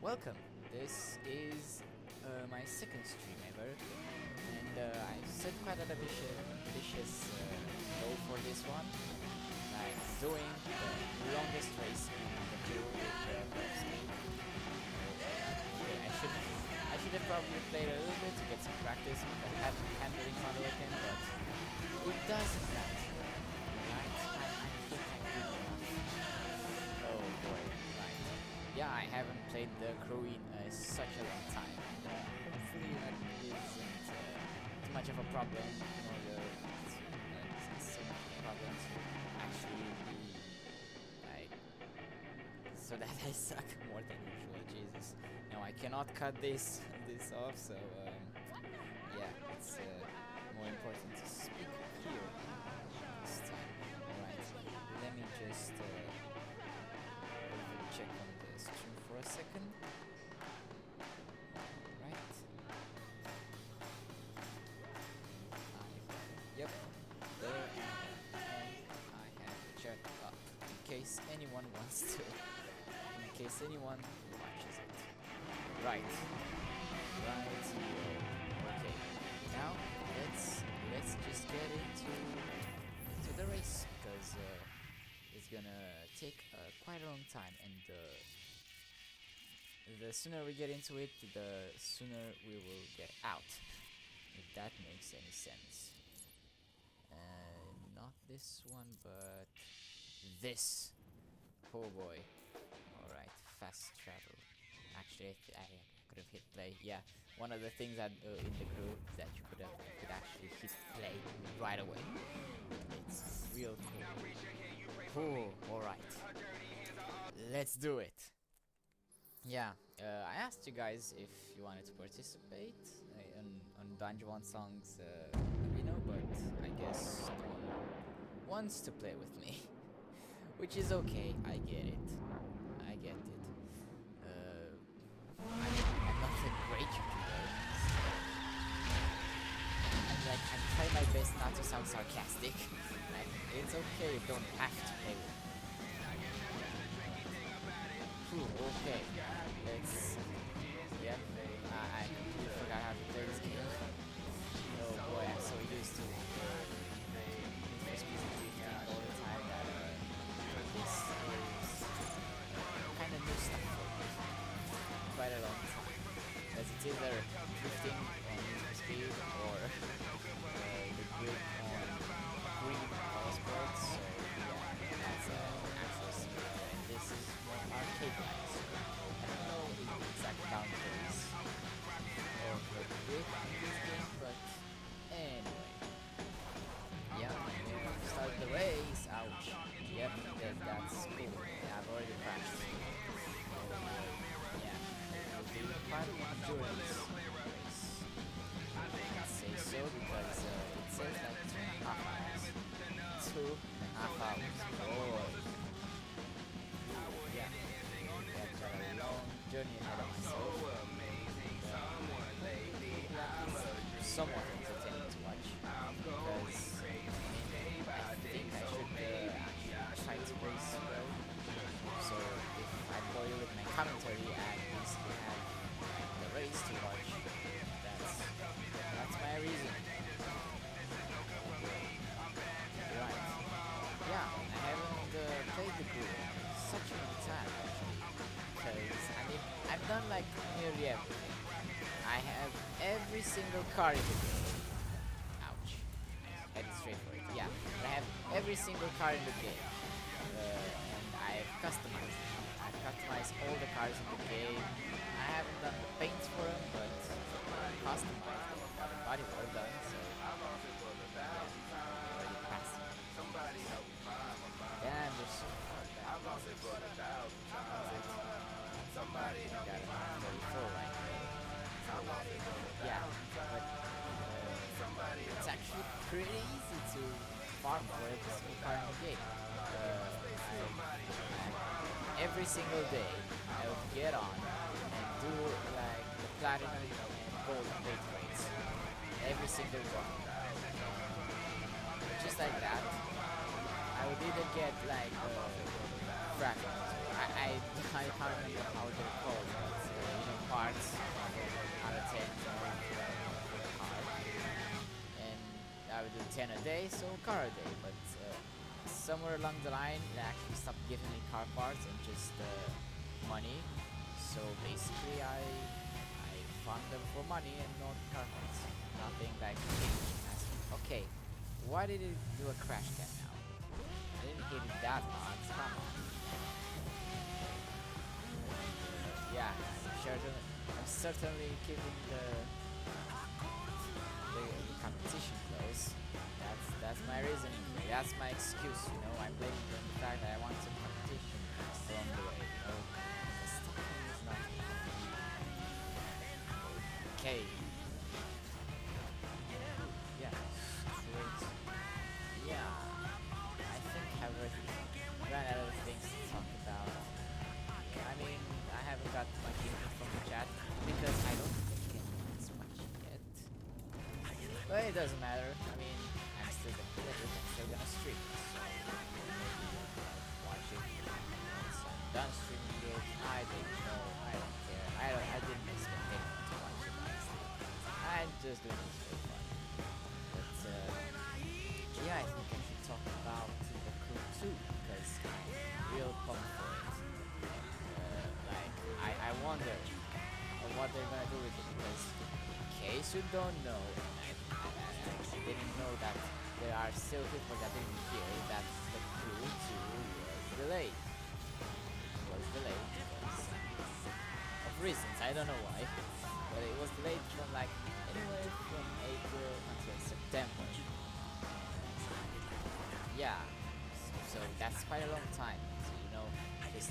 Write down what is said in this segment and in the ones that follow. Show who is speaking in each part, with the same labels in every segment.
Speaker 1: Welcome. This is my second stream ever, and I set quite an ambitious goal for this one, like doing the longest race in the group with Perf. Okay, I should have probably played a little bit to get some practice, but having handling Monolocan, but it doesn't matter. Right? I think I'm good enough. Oh boy, right. Yeah, I haven't played the crew in such a long time. Hopefully that isn't too much of a problem, in order so much of a problem to actually be like so that I suck more than usual. Jesus. No, I cannot cut this off. So yeah, it's more important to speak here this time. Alright, let me just check on the stream for a second. Right. Yep. There. And I have the chat up in case anyone wants to. In case anyone watches it. Right. Right. Okay. Now let's just get into the race, because it's gonna take quite a long time, and the sooner we get into it, the sooner we will get out, if that makes any sense. Not this one, but this. Oh boy. Alright, fast travel. Actually, I could have hit play. Yeah, one of the things that in the crew is that you could actually hit play right away. It's real cool. Oh, alright. Let's do it. Yeah, I asked you guys if you wanted to participate on Banjo One songs, but I guess no one wants to play with me, which is okay. I get it. I'm not a great YouTuber. I'm trying my best not to sound sarcastic. Like, it's okay, you don't have to play with me. Okay, let's... Yep, I completely forgot how to play this game. Oh boy, I'm so used to all the time that this is kind of new stuff for me. Quite a long time. As it's either drifting on speed or the grip on green power sports. So yeah, that's actual speed. And this is more arcade-like. So I don't know the exact boundaries of the grip in this game, but anyway. Yeah, start the race. Ouch. Yep, that's cool. Yeah, I've already crashed. Yeah, it'll be quite an endurance race. I'd say so, because it says like 2.5 hours. 2.5 hours. Oh. Yeah, we've got a long journey ahead of us. So, somewhat entertaining to watch, because I think I should actually try to race well. So if I bore you with my commentary, at least you have the race to watch. That's my reason. Right. Yeah, I haven't played the group such a long time, actually, because I've done like nearly everything. I have every single car in the game. Ouch. Headed straight for it. Yeah, I have every single car in the game. And I've customized it. I've customized all the cars in the game. I haven't done the paints for them, but customized them. Got the body well done, so already passed it. Damn, there's so far back. Somebody got it 34 right there. Yeah, but it's actually pretty easy to farm for every single car in the game. Every single day I would get on and do like the platinum and gold rate rates. Every single one. Just like that. I would either get like fragments. I can't remember how they're called, but parts out of 10 for the car, and I would do 10 a day, so car a day. But somewhere along the line, they actually stopped giving me car parts and just money. So basically, I farmed them for money and not car parts. Nothing like okay. Why did it do a crash cam now? I didn't hit it that hard. Come on. Yeah, I'm certainly keeping the competition close. That's my reasoning. That's my excuse. You know, I'm blaming it on the fact that I want some competition along the way. You know, the stopping is not okay. Yeah, straight. Yeah, I think I've already ran out of things to talk about. I mean, I haven't got much input from the chat because I don't think anyone's watching yet. But it doesn't matter. I mean, I'm still gonna do it. I'm still gonna stream. So watch it once I'm done streaming it. I don't know. I don't care. I didn't expect anyone to watch it. Honestly, I'm just doing this for fun. But yeah, I think I should talk about the crew too because I'm real pumped for it. I wonder what they're gonna do with it because in case you don't know, I didn't know that there are still people that didn't hear that the crew 2 was delayed. It was delayed because of reasons, I don't know why, but it was delayed from like anywhere from April until September. Yeah, so that's quite a long time. So, you know, just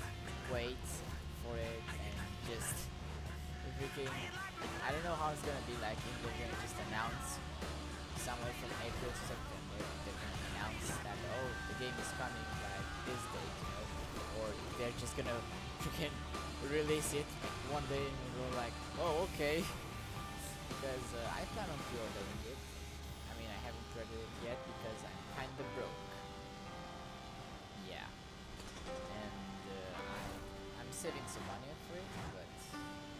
Speaker 1: wait for it and just freaking I don't know how it's gonna be like if they're gonna just announce somewhere from April to September they're gonna announce that oh the game is coming like this date, you know, or they're just gonna freaking release it one day and we're like oh okay because I plan on pre-ordering it. I mean I haven't pre-ordered it yet because I'm kinda broke. Yeah, and I'm saving some money up for it, but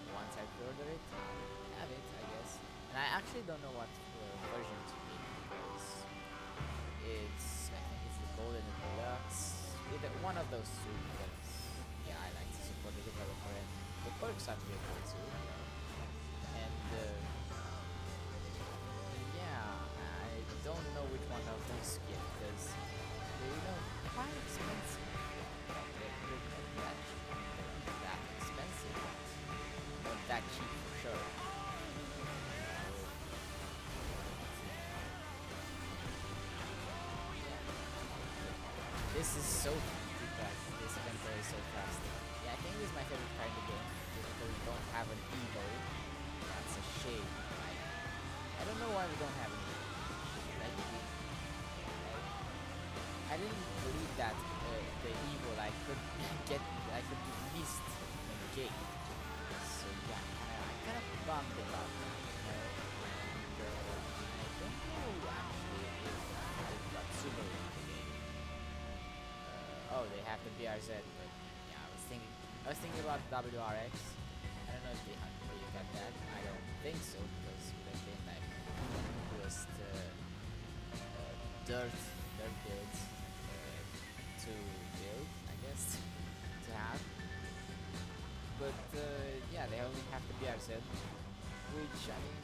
Speaker 1: once I pre-order it, I'll have it, I guess. And I actually don't know what version to be because I think it's the Gold and the Deluxe. Either one of those two, because yeah, I like to support the developer and the perks are really cool too, you know. And yeah, I don't know which one of those to get because they're, you know, quite expensive. That expensive, but not that cheap for sure. This is so fast. This inventory is so fast. Yeah, I think this is my favorite kind of game. Because we don't have an Evo. That's a shame. I don't know why we don't have an Evo. I didn't believe that the Evo I could be missed in the game. So yeah, I'm kind of bummed about that, you know. And I don't know actually if I've got Subaru in the game. Oh, they have the BRZ, but yeah, I was thinking about WRX. I don't know if you got that. I don't think so because it would have been like just dirt builds. To build, I guess, to have. But yeah, they only have the BRZ, which I mean,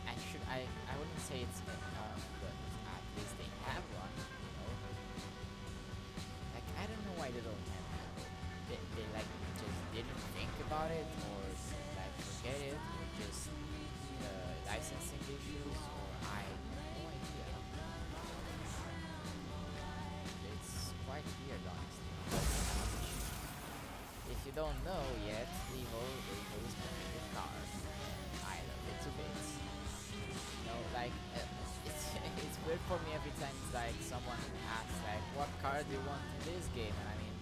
Speaker 1: I wouldn't say it's enough, but at least they have one, you know. Like I don't know why they don't have that. They like just didn't think about it, or like forget it, or just licensing issues, or I have no idea. Quite weird, honestly. If you don't know yet, the Evo is my favorite car. I love it to bits. You know, like it's weird for me every time it's like someone asks like, what car do you want in this game? And I mean,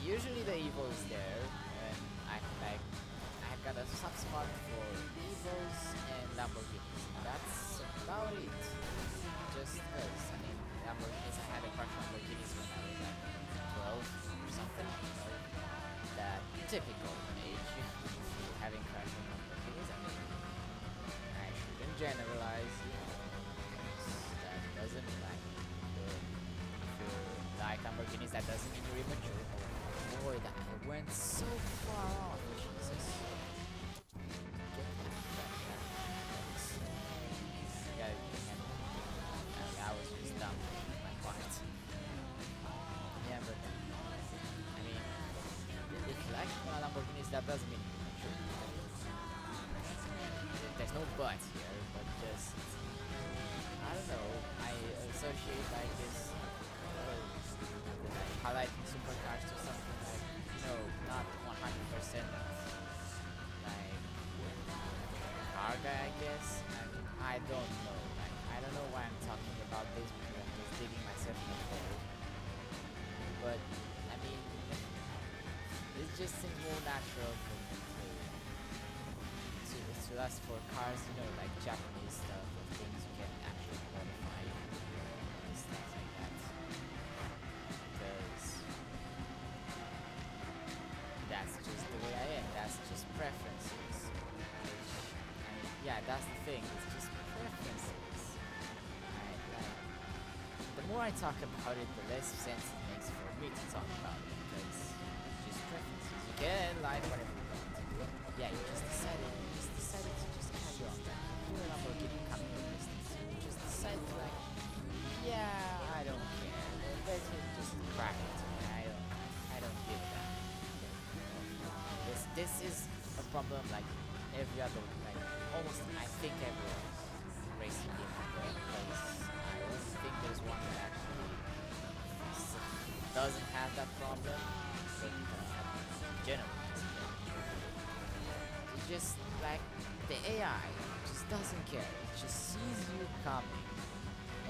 Speaker 1: usually the Evo is there, and I've got a soft spot for Evos and Lamborghinis. That's about it. Just because, I mean, Lamborghinis, I had a crush on Lamborghinis when I was like 12 or something, you know, that typical age, cars, you know, that doesn't like if you like Lamborghinis, that doesn't mean you're immature. Oh boy, that I went so far off. Jesus. Get that back. Yeah, that was just dumb on my part. Yeah, but I mean, if you like Lamborghinis, that doesn't mean you're immature. There's no but here, but just I don't know. I associate like this like highlighting supercars to something like not 100% like car guy, I guess. I mean, I don't know. Like I don't know why I'm talking about this because I'm just digging myself in the hole. But I mean, it just seems more natural for me to ask for cars, like Japanese stuff, or things you can actually modify and stuff like that. Because that's just the way I am. That's just preferences. Yeah, that's the thing. It's just preferences. The more I talk about it, the less sense it makes for me to talk about it because it's just preferences. You can like whatever you want. Yeah, you just decided to just carry on. You're a Lamborghini coming from distance. You just decided to yeah, I don't care. Let's just crack it. I don't give a damn. This is a problem like every other, like almost I think every racing game plays. I don't think there's one that actually doesn't have that problem, but generally it's just like the AI just doesn't care. It just sees you coming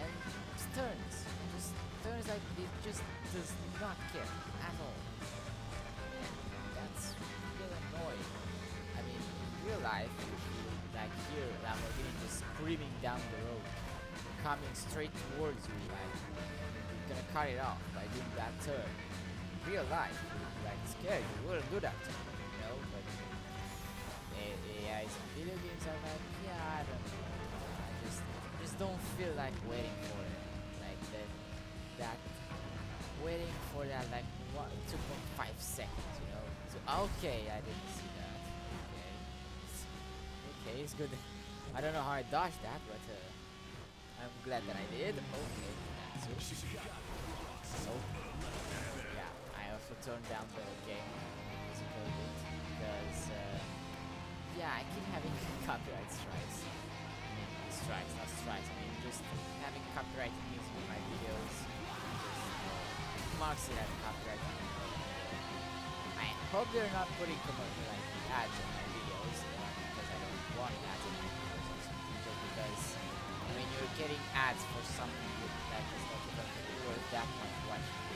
Speaker 1: and just turns like it just does not care at all. That's really annoying. I mean, in real life, if you like hear Lamborghini just screaming down the road, coming straight towards you, like you're gonna cut it off by doing that turn. In real life, you'd be like scared. You wouldn't do that turn, But AIs and video games are like, yeah, I don't know. I just don't feel like waiting for it, like that waiting for that like 2.5 seconds, So okay, I didn't see that. Okay, it's good. I don't know how I dodged that, but I'm glad that I did. Okay, so yeah, I also turned down the game music a bit because yeah, I keep having copyright strikes. Not strikes. I mean, just having copyrighted music in my videos just marks it as copyright. I hope they're not putting commercial like ads in my videos because I don't want ads in my videos or something. Just because I mean you're getting ads for something that is not even worth that much watching.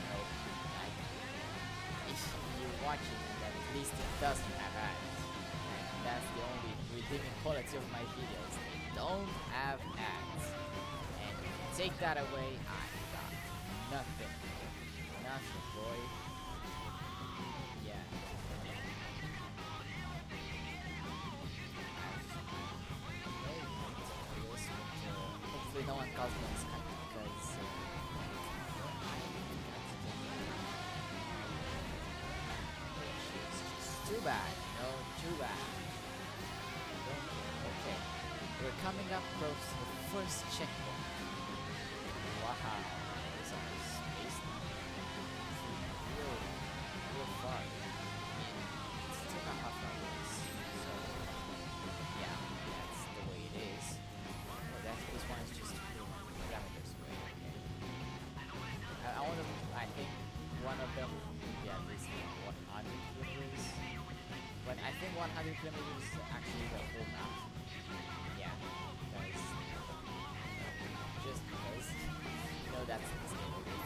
Speaker 1: Like if you're watching it, then at least it doesn't have ads. And that's the only redeeming quality of my videos. They don't have ads. And if you take that away, I got nothing. Nothing, boy. Yeah. Hopefully no one calls me on Skype because it's too bad, too bad. Okay, we're coming up close to the first checkpoint. Wow, it's on the space now. Real far. It's 2.5 hours. So yeah, that's the way it is. Oh, this one is just 2 kilometers away. Okay. I think one of them would be at least 100 kilometers. But I think 100 kilometers is actually the whole map. Yeah, because just because that's the scale of it.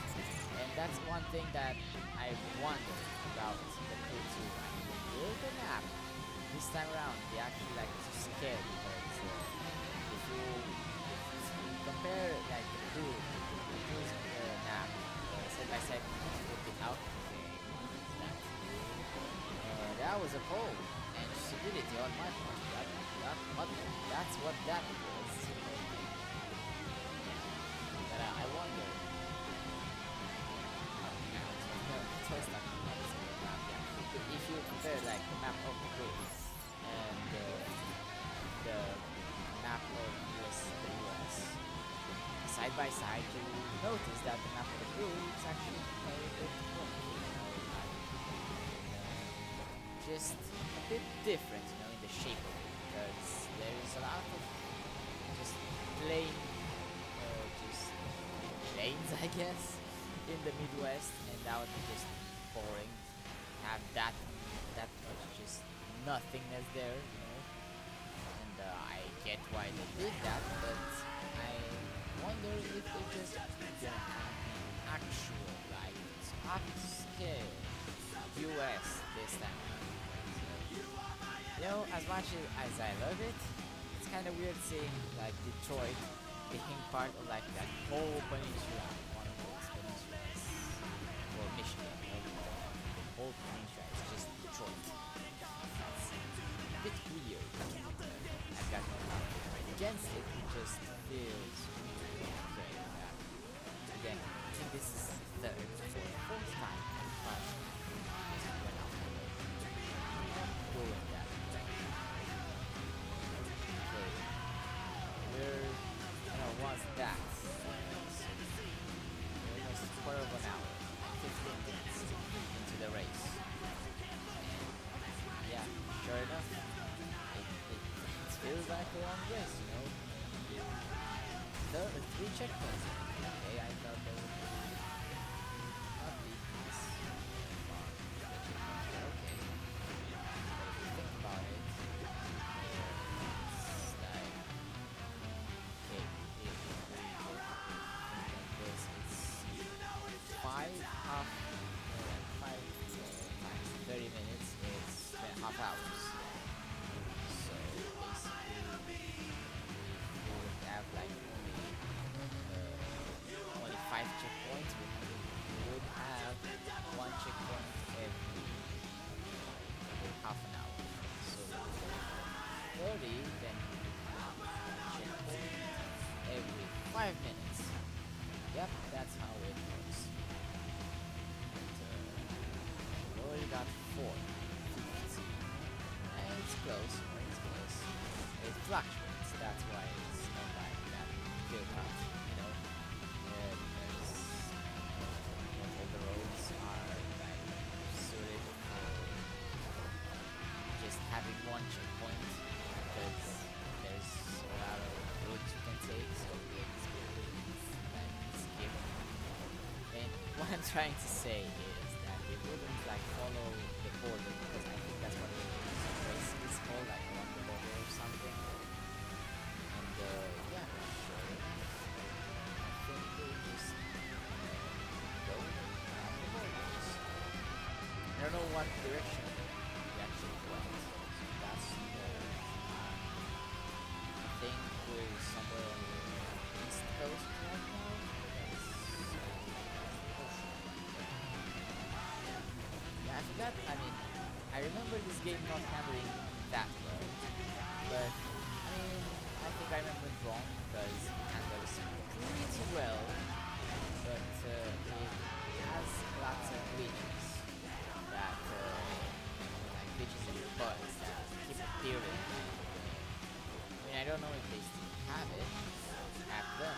Speaker 1: And that's one thing that I wonder about the Crew 2. I mean, they build the map this time around. They actually like to scale because if you compare like the Crew's map side by side with the out. That was a pole and stupidity on my part. That's what that was. by side, you notice that the map of the crew is actually a bit wonky, just a bit different, in the shape of it, because there's a lot of just plain, just plains, I guess, in the Midwest, and that would be just boring. Have that much just nothingness there. And I get why they did that, but I wonder if they just gonna have the actual, like, upscale US this time around. As much as I love it, it's kind of weird seeing, like, Detroit being part of, like, that whole peninsula, one of those peninsulas, or Michigan, the whole peninsula is just Detroit. That's a bit weird. I've got nothing against it, it just feels weird. Okay, again, I think this is the third or fourth time but this went out my way. I'm not doing that. Okay, what's that? We're almost a quarter of an hour, 15 minutes into the race. And yeah, sure enough, it feels like a long race, Three checkpoints. Okay, I thought there would not be this far. Okay. But if you think about it, it's like, okay, if we think like this, it's 5 times 30 minutes is 2.5 hours. So basically, we would have like only 5 checkpoints. We would have 1 checkpoint every half an hour. So 30, then we would have 1 checkpoint every 5 minutes. Yep, that's how it works. But, we already got 4. And it's close. It fluctuates. That's why it's not like that clear cut, because not all the roads are like suited for just having 1 checkpoint, because there's a lot of routes you can take, so it's like skip. And what I'm trying to say is that it wouldn't like follow the border, because I think that's what the race is called, like along the border or something. And yeah, sure. I think they just go around the borders. I don't know what direction we actually went. So that's I think we're somewhere on the east coast right now. Yeah, I forgot. I remember this game not handling that well, but I think I remember it wrong, because it handles pretty well, but it has lots of glitches that, like glitches and bugs that keep appearing. I don't know if they still have them, but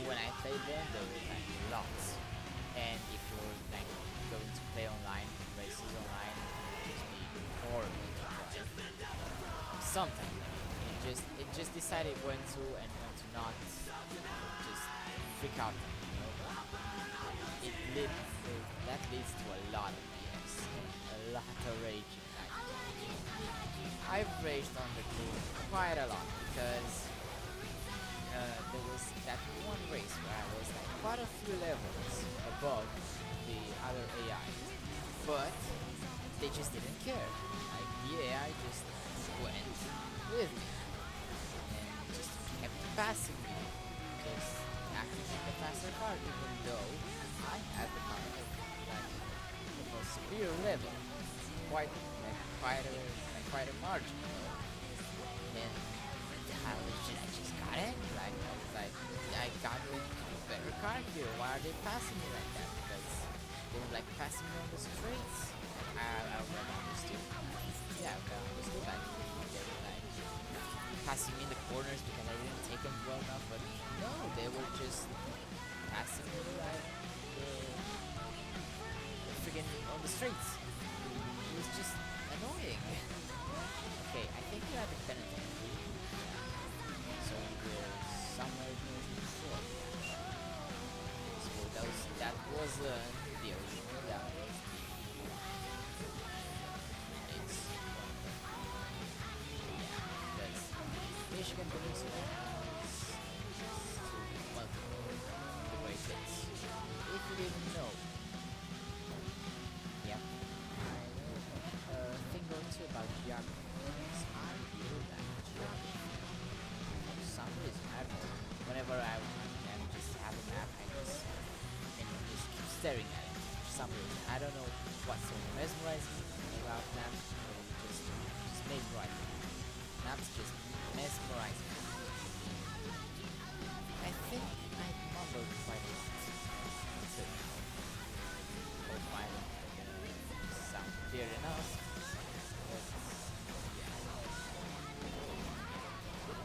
Speaker 1: when I played them, there were like lots. And if you're like going to play online, races online, it would just be horrible to drive. Sometimes it just decided when to and when to not just freak out. That leads to a lot of BS, a lot of raging. I've raged on the game quite a lot, because there was that one race where I was like quite a few levels above the other AI, but they just didn't care. Like, the AI just went with me and just kept passing me, just acting like a faster car, even though I had the car of a superior level, quite a margin. And I just got angry. Like, I was like, I got a better car here. Why are they passing me like that? Because they were like passing me on the streets. I understood. Yeah, I understood. Like, they were like passing me in the corners because I didn't take them well enough, but no, they were just passing me like freaking on the streets. It was just annoying. Okay, I think we have a penalty. So we're somewhere near the shore. So that was the original. That was it's that's Michigan Peninsula is multiple the way it is. If you didn't know, yep, I know a thing or two about geography. I really like geography. For some reason, I don't know. Whenever I just have a map, I just keep staring at it. For some reason, I don't know what's so mesmerizing about maps, but it just mesmerizing. Maps just mesmerizing. I think I mumbled quite a lot. So now, hope I sound clear enough. But yeah.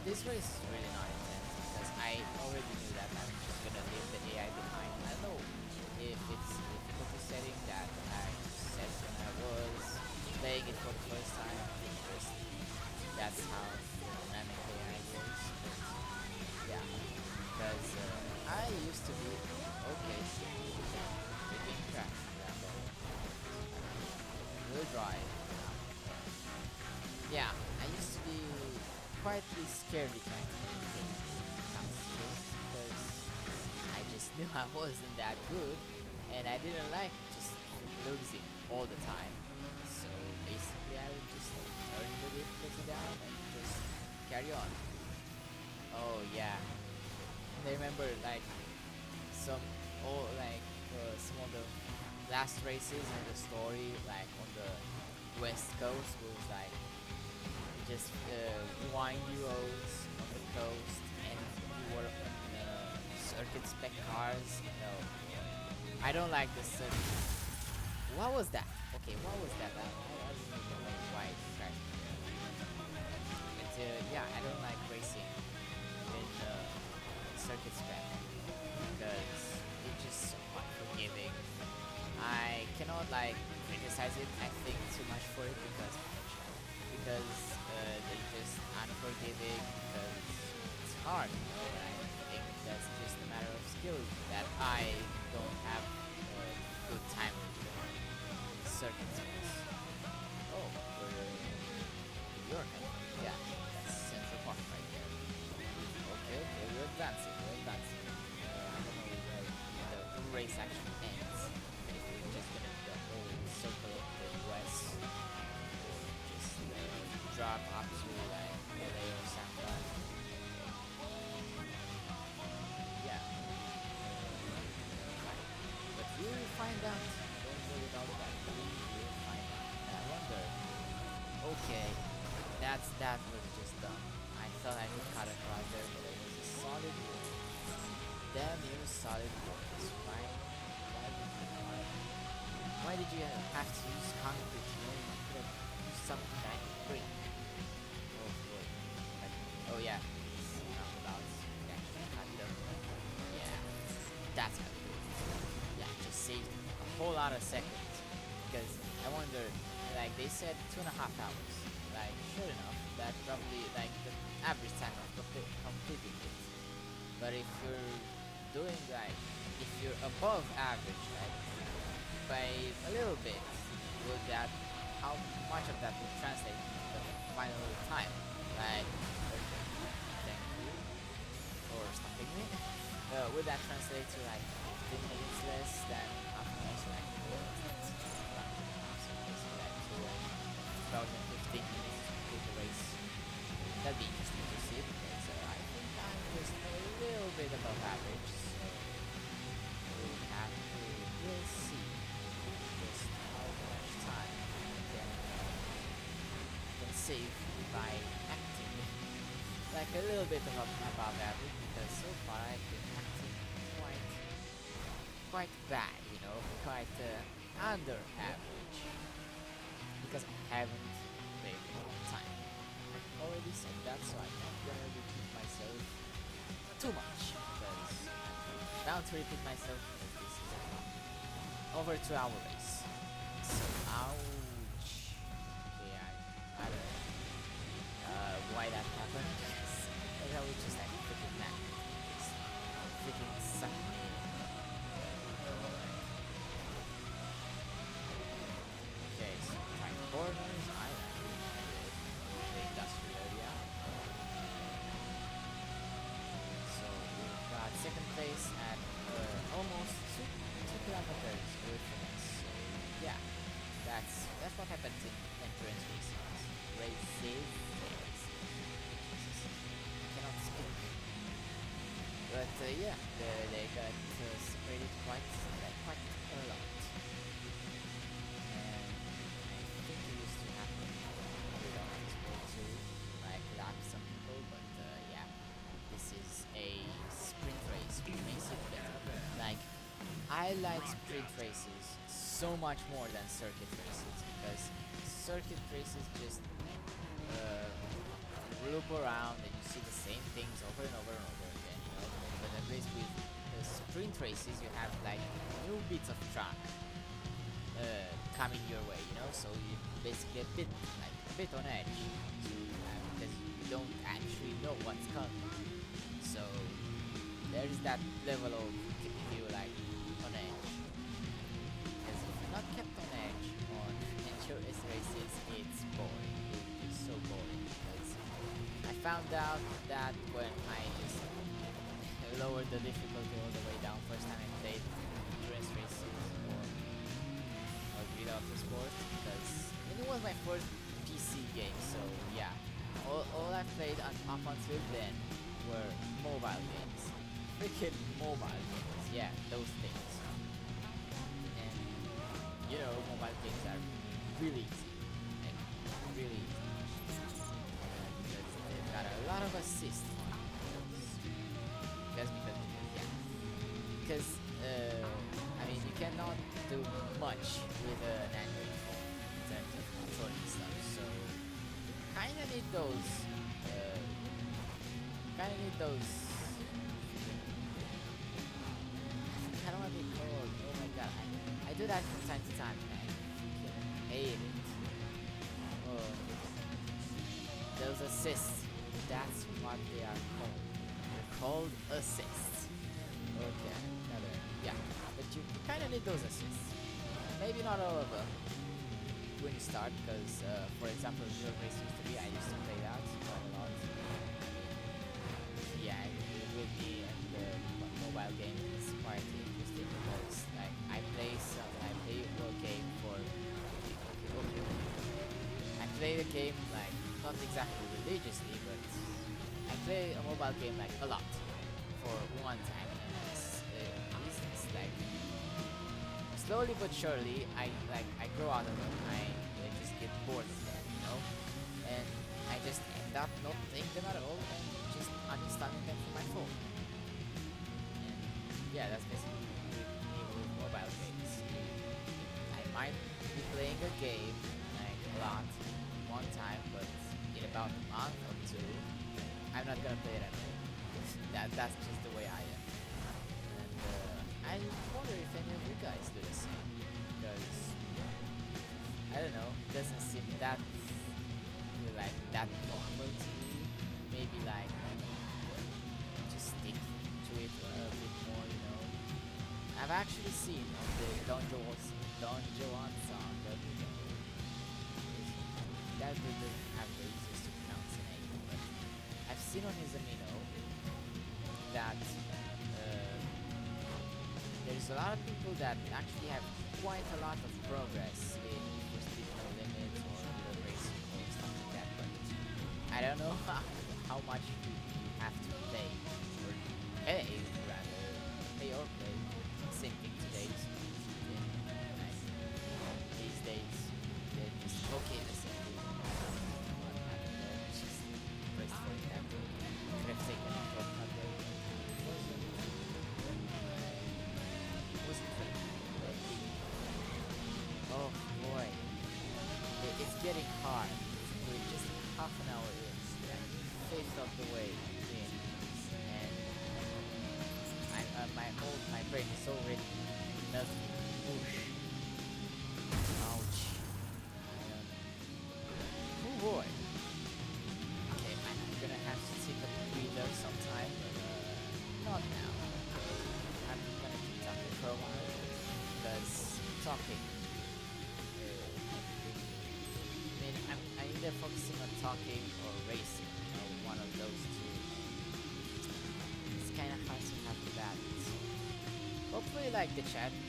Speaker 1: This race is really not intense because I already knew that I'm just gonna leave the AI behind. I don't know if it's the difficulty setting that I set when I was playing it for the first time. Just that's how dynamic AI works. But yeah, because I used to be okay. Freaking crash. Will drive. Yeah, I used to be quietly scaredy cat because I just knew I wasn't that good and I didn't like just losing all the time. So basically I would just turn the difficulty down and just carry on. Oh yeah. And I remember like some some of the last races in the story like on the west coast was like just windy roads on the coast and you were on circuit spec cars. No, I don't like this circuit. What was that? Okay, what was that? I don't know why it crashed. But yeah, I don't like racing in circuit spec because it's just so unforgiving. I cannot like criticize it. I think too much for it because they're just unforgiving because it's hard. You know? And I think that's just a matter of skill that I don't have good time with circuit specs. Oh, we're in York. Yeah, that's Central Park right there. Okay, we're advancing. I don't know where the race actually ends. If we're just gonna do the whole circle of the US or just drop up to like LA or San Fran. Yeah. But we will find out. Don't worry about that. We will find out. I wonder. Okay, that was just dumb. I thought I could cut across there, but it was a solid wall. Damn you, solid walls. Why did you have to use concrete? You know, you could have used something that I could break. Oh boy. Like, oh yeah. Roundabouts. Actually cut them. Yeah. That's how you do it. Yeah, just saved a whole lot of seconds. Because I wonder, like they said 2.5 hours. Like, sure enough, that's probably like the average time of completing it. But if you're doing like, if you're above average, right, by a little bit, would that, how much of that would translate to the final time? Like, okay, thank you for stopping me. Would that translate to like 15 minutes less than half an hour? So like, so basically like 15 minutes to complete the race. That'd be interesting to see because I think I'm just a little bit above average. So we'll see just how much time I can save by acting like a little bit above average because so far I've been acting quite bad, you know, quite under average because I haven't played in a long time. already said that, so I'm not gonna repeat myself too much, because I'm bound to repeat myself because this is a over 2 hour race. So, ouch. Okay, I don't know why that happened. Because I was just like freaking mad. Just freaking sucked me in. Okay, so trying corners, I like the industrial area. So we've got second place at almost 2 kilometers away from us. So yeah, that's what happens in endurance races. I cannot speak. But yeah, they got separated quite a lot. And I think it used to happen with our sport too, like lap some people, but yeah, this is a sprint race, which makes it better. Like, I like sprint races so much more than circuit races, because circuit races just loop around and you see the same things over and over and over again, you know. But at least with sprint races, you have like new bits of track coming your way, you know. So you basically a bit on edge, because you don't actually know what's coming. So there is that level of keeping you like on edge. Because if you're not kept on edge on endurance races, it's boring. It's so boring. Because I found out that when I just lowered the difficulty all the way down first time I played endurance races or Grid Auto Sport, because it was my first PC game, so yeah, all I played up until then were mobile games. Freaking mobile games, yeah, those things. And you know, mobile games are really easy, like really easy. Because they've got a lot of assist on it. Because I mean, you cannot do much with an Android phone in terms of controlling stuff, so kinda need those I don't know what they called. Oh my god, I do that from time to time and I freaking hate it. Oh, those assists, that's what they are called. They're called assists. Okay, yeah, but you kind of need those assists. Maybe not all of them when you start, because for example, Real Racing 3, I used to play that quite a lot. Yeah, with me and the mobile game is quite interesting, because like I play a game for I play the game like not exactly religiously, but I play a mobile game like a lot for one time, and it's like slowly but surely I grow out of them. I just get bored of them, you know, and I just end up not playing them at all and just uninstalling them from my phone. And yeah, that's basically with me with mobile games. I might be playing a game like a lot one time, but in about a month or two, I'm not gonna play it at all. That's just the way I am. And I wonder if any of you guys do the same, because I don't know, it doesn't seem that normal to me. Maybe like just stick to it a bit more, you know. I've actually seen on the Don Joan song that that dude doesn't have the easiest to pronounce name, but I've seen on his amino that there's a lot of people that actually have quite a lot of progress in for speed no limits or real racing or stuff like that, but I don't know how much you have to pay or pay or play. Same thing today. These days they're just okay the same thing. Just pressed for example. Could have taken a shortcut there. Oh boy, it's getting hard. We're just half an hour in. screen is already melting. Whoosh. Ouch. Oh boy. Okay, I'm gonna have to take a breather sometime, but not now. Okay, I'm gonna keep talking for a while because talking. I mean, I'm either focusing on talking or racing, one of those two. It's kind of hard to have the balance. Hopefully, like the chat, it's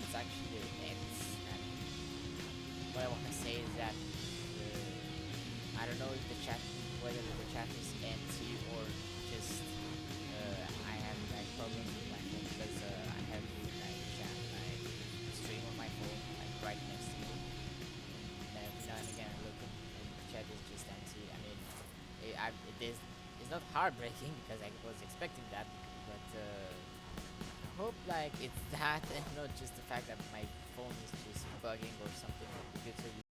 Speaker 1: actually ends. And what I want to say is that I don't know if the chat, whether the chat is empty or just I have like problems with my phone because I have like chat, like stream on my phone, like right next to me. And every now and again I look and the chat is just empty. I mean, it's not heartbreaking because I was expecting that, but I hope like it's that and not just the fact that my phone is just bugging or something literally.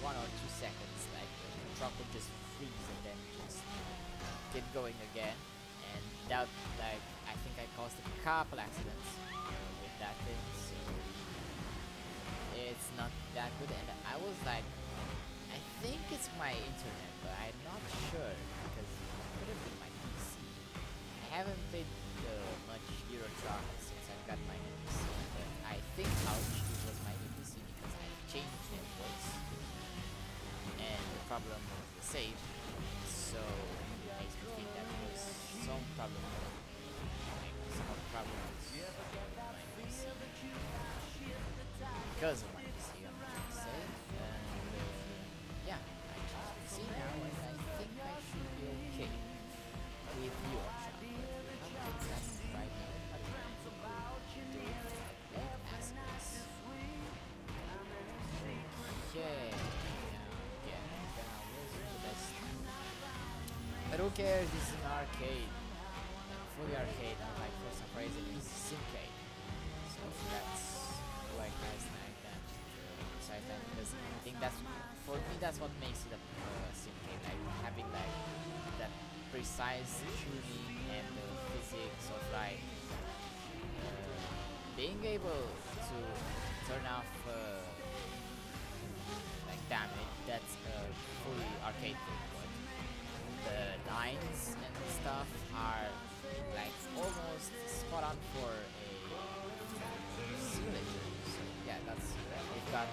Speaker 1: One or 2 seconds, like the truck would just freeze and then just get going again. And that, like, I think I caused a couple accidents with that thing, so it's not that good. And I was like, I think it's my internet, but I'm not sure because it could have been my PC. I haven't played much Euro Truck since I got my new PC, but I think ouch, it was my new PC because I changed networks and the problem was the save, so it makes me think that it was some problem with it. Like some of the problems my PC because of my PC, I'm trying to say. And yeah, I changed PC now, and I think I should be okay with your shop. But that's right now. But as is. Okay. Yeah, that wasn't the best. But who cares? This is an arcade. Like fully arcade, unlike for some reason it's simcade. So that's like nice like that. Besides that, because I think that's for me that's what makes it a simcade. Like having like that precise tuning and the physics of like being able to turn off like damage. That's fully arcade thing. The lines and stuff are like almost spot on for a simulator. So yeah, that's we've got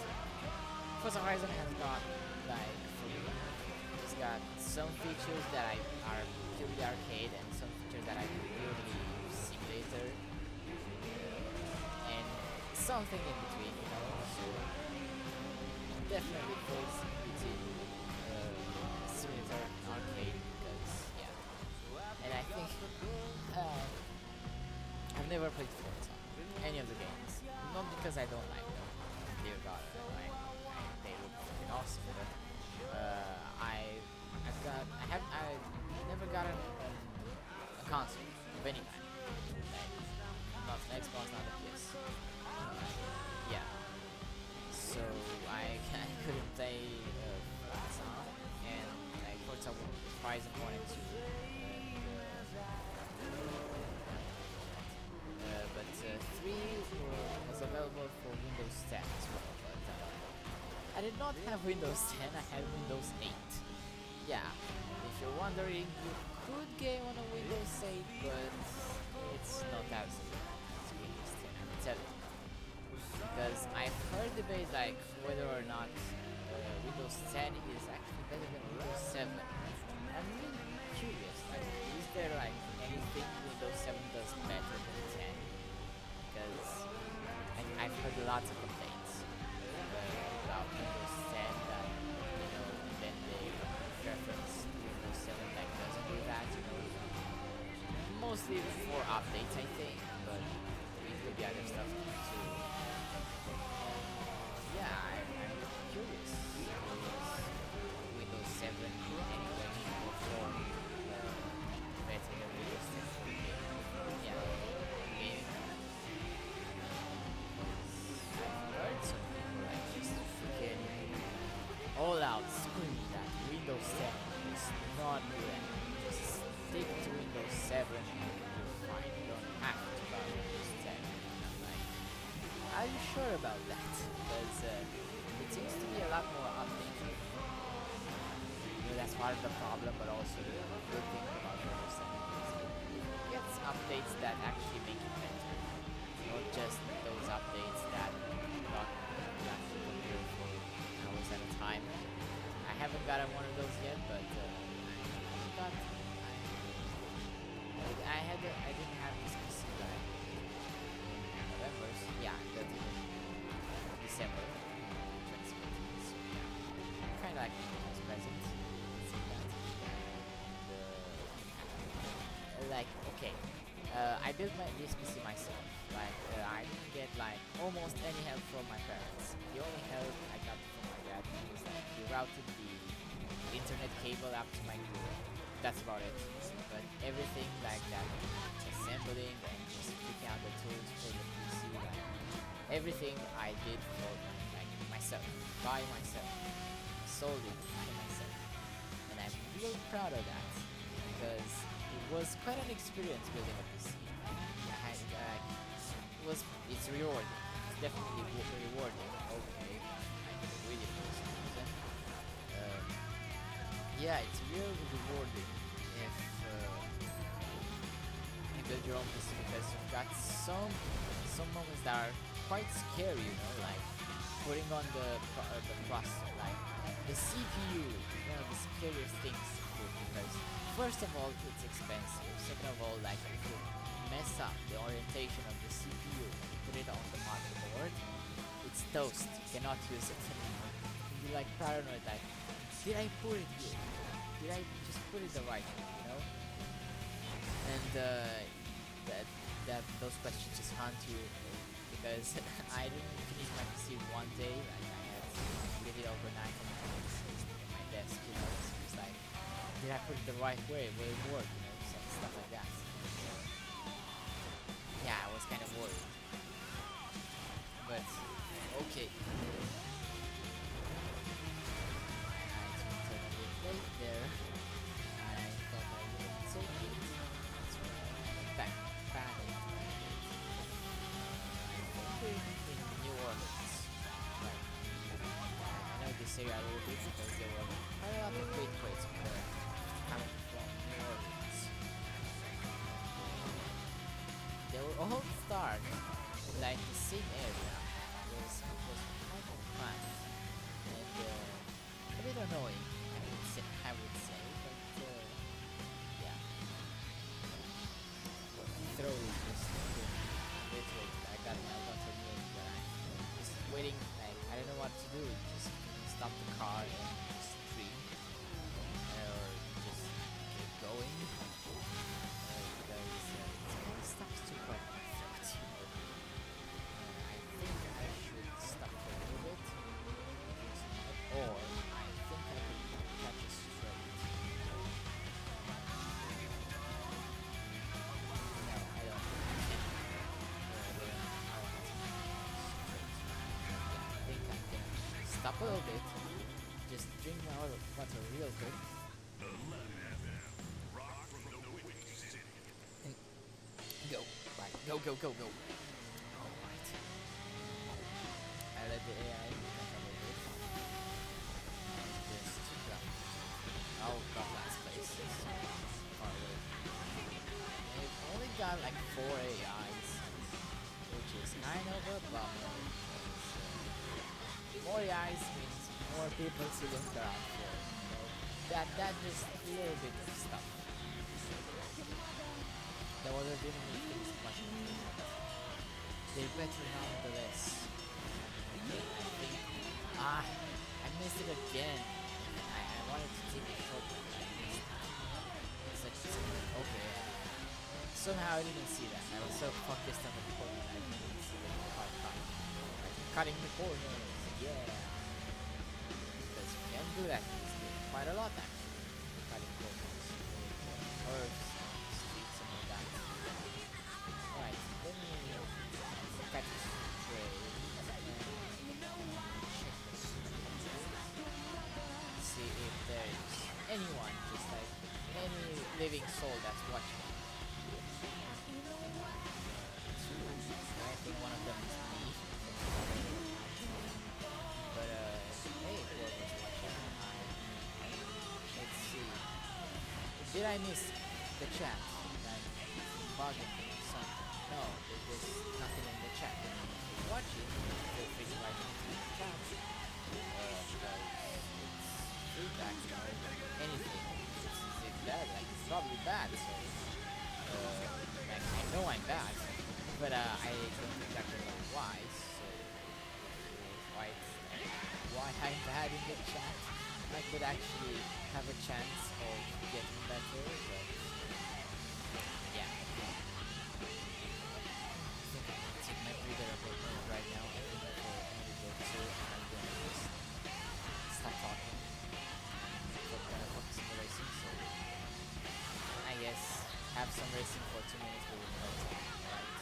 Speaker 1: Forza Horizon has got like it's got some features that are purely arcade and some features that are purely simulator and something in between, you know. So definitely falls between simulator and arcade because yeah. And I think I've never played Forza, any of the games. Not because I don't like them. Dear God, they look fucking awesome. But I never got a console of any kind. Like, not an Xbox, not a PS. Yeah. So I couldn't play Forza, and like Forza Horizon 1 and 2. But 3 was available for Windows 10 as well. But I did not have Windows 10. I had Windows 8. Yeah. If you're wondering, you could game on a Windows 8, but it's not absolute. It's Windows 10. I'm telling you. Because I've heard debate like whether or not Windows 10 is actually better than Windows 7. I'm really curious. Like, is there like anything Windows 7 does better than 10? Because I've heard lots of complaints about Windows 10 that you know, and then they reference Windows 7 like doesn't do that. You know, mostly for updates, I think, but it could be other stuff too. Yeah, I'm curious. Is Windows 7 anyway perform better than Windows 10 for the game? Yeah, gaming. I've heard some people like just freaking all out screaming that Windows 10 is not good. Just stick to Windows 7 and you're fine. You don't have to buy Windows 10. And I'm like, are you sure about that? Because it seems to be a lot more updated. You know, that's part of the problem, but also the good thing about Windows 7 is it gets updates that actually make it better. Not just those updates that block the actual computer for hours at a time. I haven't gotten one of those yet, but I didn't have this PC like in November. So yeah, I got it in December 2017. So yeah, kind of like Christmas present. See that. And, like okay, I built this PC myself. Like I didn't get like almost any help from my parents. The only help I got from my dad was that he routed the internet cable up to my computer. That's about it. But everything like that, assembling and just picking out the tools for the PC, like everything I did for like myself, by myself, solely by myself, and I'm really proud of that because it was quite an experience building a PC. It's rewarding. It's definitely rewarding. Okay, I can read it for some reason. Yeah, it's really rewarding if you build your own PC because you've got some moments that are quite scary, you know, like putting on the processor, like the CPU, one of the scariest things to do because for first of all, it's expensive. Second of all, like if you mess up the orientation of the CPU and you put it on the motherboard, it's toast. You cannot use it anymore. You're like paranoid, like, did I put it here? Did I just put it the right way? You know? And that those questions just haunt you because I didn't finish my PC one day. Like I had to get it overnight and in my desk. You know, so it's like, did I put it the right way? Will it work? You know, so stuff like that. Yeah, I was kind of worried. But okay. I played there. I thought I wouldn't take it. That's why I went back. In New Orleans. Right. I know this area a little bit because there were quite a lot of big crates coming from New Orleans. They were all start in like the same area. It was kind of fun and a bit annoying. I would say, but yeah. Throw is just literally. I got a million, but I'm just waiting. Like I don't know what to do. Just stop the car and just stream, or just keep going. Because it stops too quick. I think I should stop for a little bit, or I think I could catch a straight. No, I don't think I can. Stop a little bit, just drink my water real quick, and go, right, go. Alright. I let the AI catch a little bit, and just go. Oh god, last place is far away. And we've only got like 4 AIs, which is kind of a bummer. More eyes means more people to look around for. So that just a little bit of stuff. That would have been things much more. They better nonetheless. I think I missed it again. I wanted to take a short but I missed it. It's like okay. Somehow I didn't see that. I was so focused on the corner I didn't see the car coming. Cutting the corner. Yeah, because you can do that in this game quite a lot actually. Cutting corners, or streets and all that. Right, let me catch a stray and check the street. See if there's anyone, just like any living soul that's watching. I think one of them is me. Let's see. Did I miss the chat? Like bugging or something? No, there's nothing in the chat. If you're watching, feel free to write into the chat. Because it's feedback or anything. Is it bad? Like it's probably bad. So like I know I'm bad, but I don't exactly know why. So why I'm bad in the chat. I could actually have a chance of getting better, but yeah. I think I can take my breather a bit more right now. I think for a minute or two and I'm gonna just stop talking. Focus on the racing, so I guess have some racing for 2 minutes with no time, right?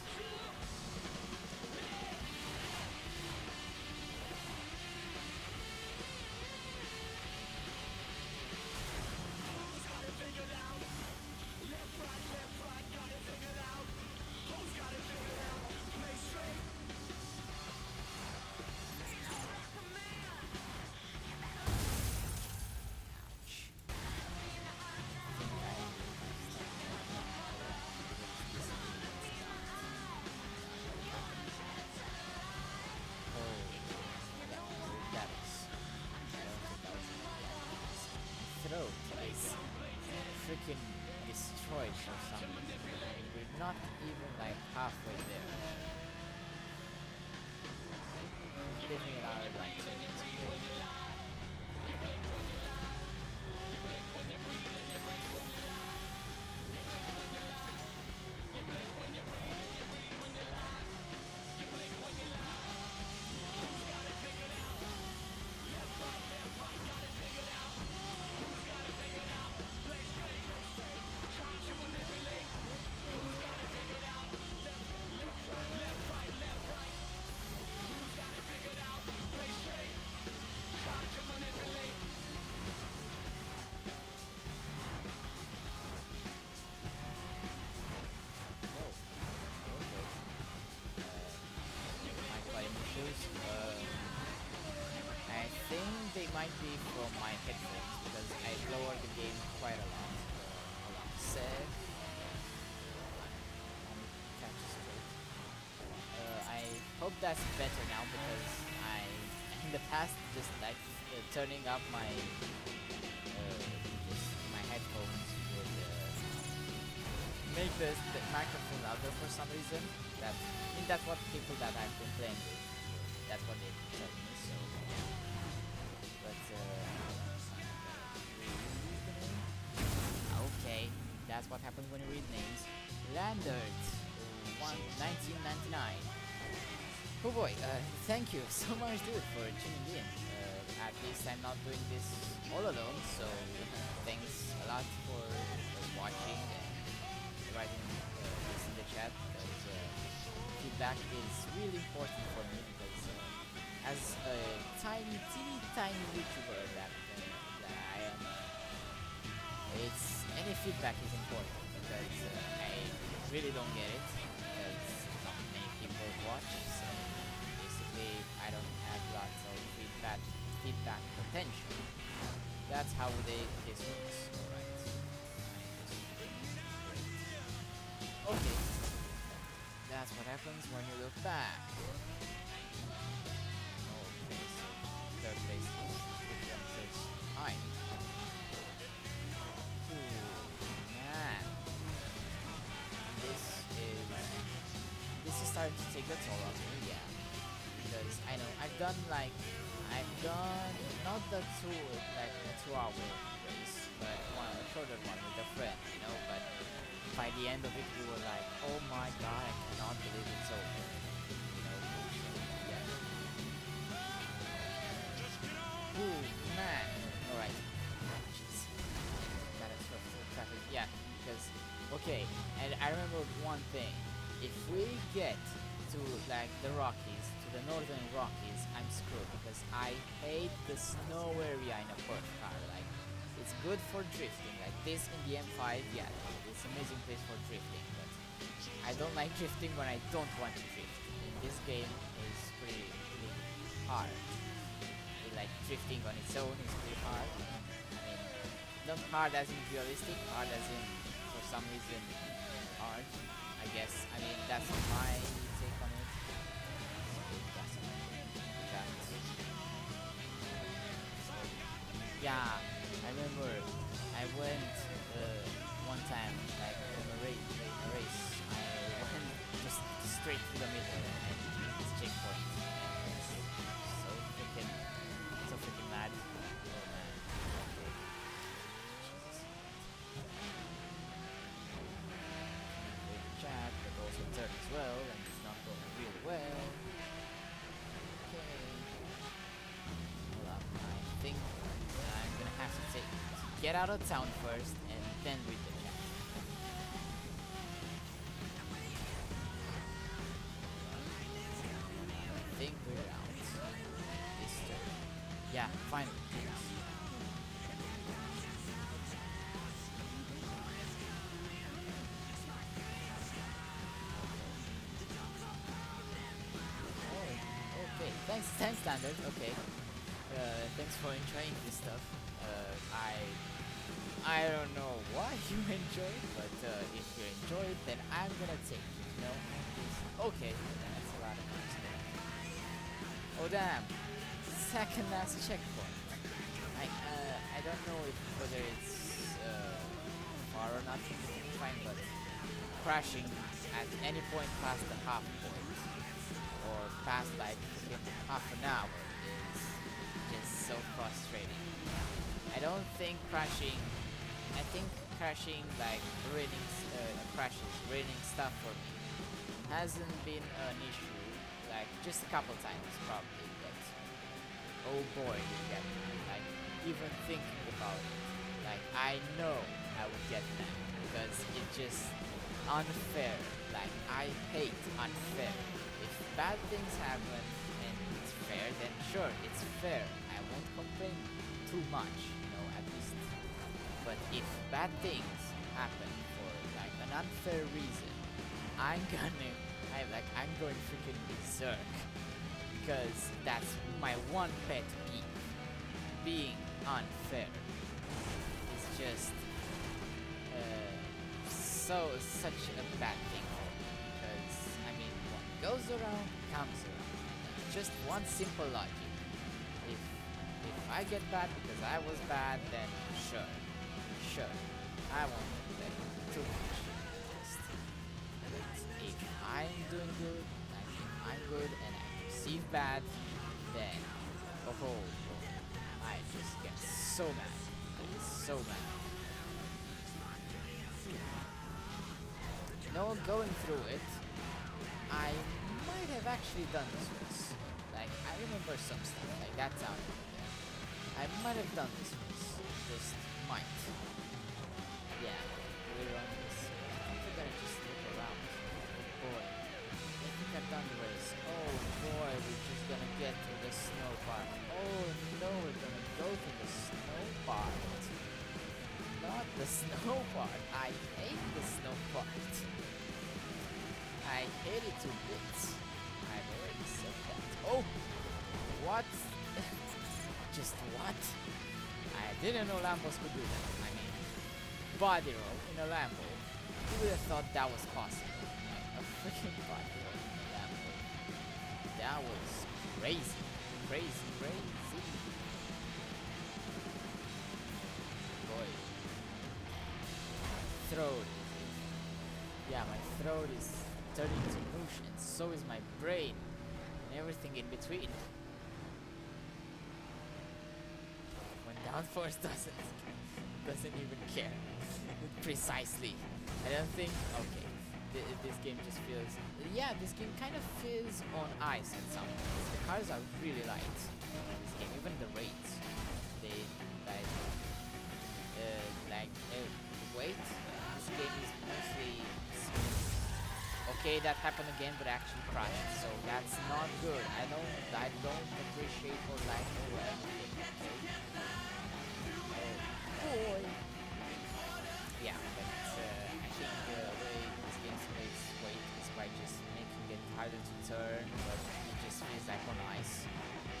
Speaker 1: Throat, nice. freaking destroyed for some reason. I mean, we're not even like halfway there. Give me another like 2 minutes. I think they might be from my headphones because I lowered the game quite a lot. Hold on, set. Catch straight. I hope that's better now because I, in the past, just like turning up my my headphones would make the microphone louder for some reason. That I mean that's what people that I've been playing with. That's what they tell me. So, but okay, that's what happens when you read names. Landert, 1999. Oh boy, thank you so much, dude, for tuning in. At least I'm not doing this all alone. So thanks a lot for watching and writing this in the chat. Because feedback is really important for me because as a tiny YouTuber that I am, it's any feedback is important because I really don't get it because not many people watch. So basically, I don't have lots of feedback potential. That's how this works. Alright. Okay. That's what happens when you look back. Okay, so third place is fine. Man. This is starting to take a toll on me, yeah. Because I know I've done not the 2-hour race, but a shorter one with a friend, you know, but by the end of it we were like, oh my god, I cannot believe it's over. You know, yeah. Ooh, man. Alright. Jeez. Yeah, because okay, and I remember one thing. If we get to like the Rockies, to the northern Rockies, I'm screwed because I hate the snow area in a Perf car. Like, it's good for drifting. Like this in the M5, yeah, it's an amazing place for drifting. But I don't like drifting when I don't want to drift. In this game is pretty hard. Like drifting on its own is pretty hard. I mean, not hard as in realistic, hard as in for some reason hard. I guess. I mean, that's my take on it. Yeah, I remember I went one time, like in a race. I went just straight through the middle and this checkpoint. So freaking mad. Oh man. Okay. Chat, but also turn as well, and it's not going really well. Okay. Hold up, I think I'm gonna have to get out of town first and then read the chat. I think we're out this turn. Yeah, finally. Thanks, Standard. Okay. Thanks for enjoying this stuff. I don't know why you enjoy it, but if you enjoy it, then I'm gonna take it. You know. Okay. That's a lot of things there. Oh damn! Second last checkpoint. I don't know whether it's crashing at any point past the half point or past like half an hour is just so frustrating. I don't think crashing. I think crashing like crashes, raining stuff for me hasn't been an issue. Like just a couple times probably, but oh boy, did it get me. Like even thinking about it, like I know I would get that because it's just unfair. Like I hate unfair. If bad things happen and it's fair, then sure, it's fair. I won't complain too much, at least. But if bad things happen for like an unfair reason, I'm going freaking berserk because that's my one pet peeve. Being unfair is just such a bad thing for me because I mean what goes around comes around. Just one simple logic. If I get bad because I was bad, then sure, I won't complain too much. But if I'm doing good, I'm good, and I perceive bad, then I just get so mad. So mad. Going through it, I might have actually done this once. Like, I remember some stuff, like that sound. I might have done this once. Just might. Yeah, we're on this. I think we're gonna just look around. Oh boy. I think I've done the race. Oh boy, we're just gonna get to the snow part. Oh no, we're gonna go to the snow part. Not the snow part. I hate the snow part. I hate it to bits. I've already said that. Oh! What? Just what? I didn't know Lambos could do that. I mean, body roll in a Lambo. Who would have thought that was possible? Like, a freaking body roll in a Lambo. That was crazy. Crazy. Boy. Throat. Yeah, my throat is turning to mush, and so is my brain, and everything in between. When downforce doesn't even care. Precisely. I don't think. Okay, this game just feels. Yeah, this game kind of feels on ice at some points. The cars are really light. This game, even the rates, they wait. This game is mostly. Okay, that happened again, but actually crashed. So that's not good. I don't appreciate or like or anything. Okay. Oh boy. Yeah, but I think the way this game makes weight is by just making it harder to turn, but it just feels like on ice.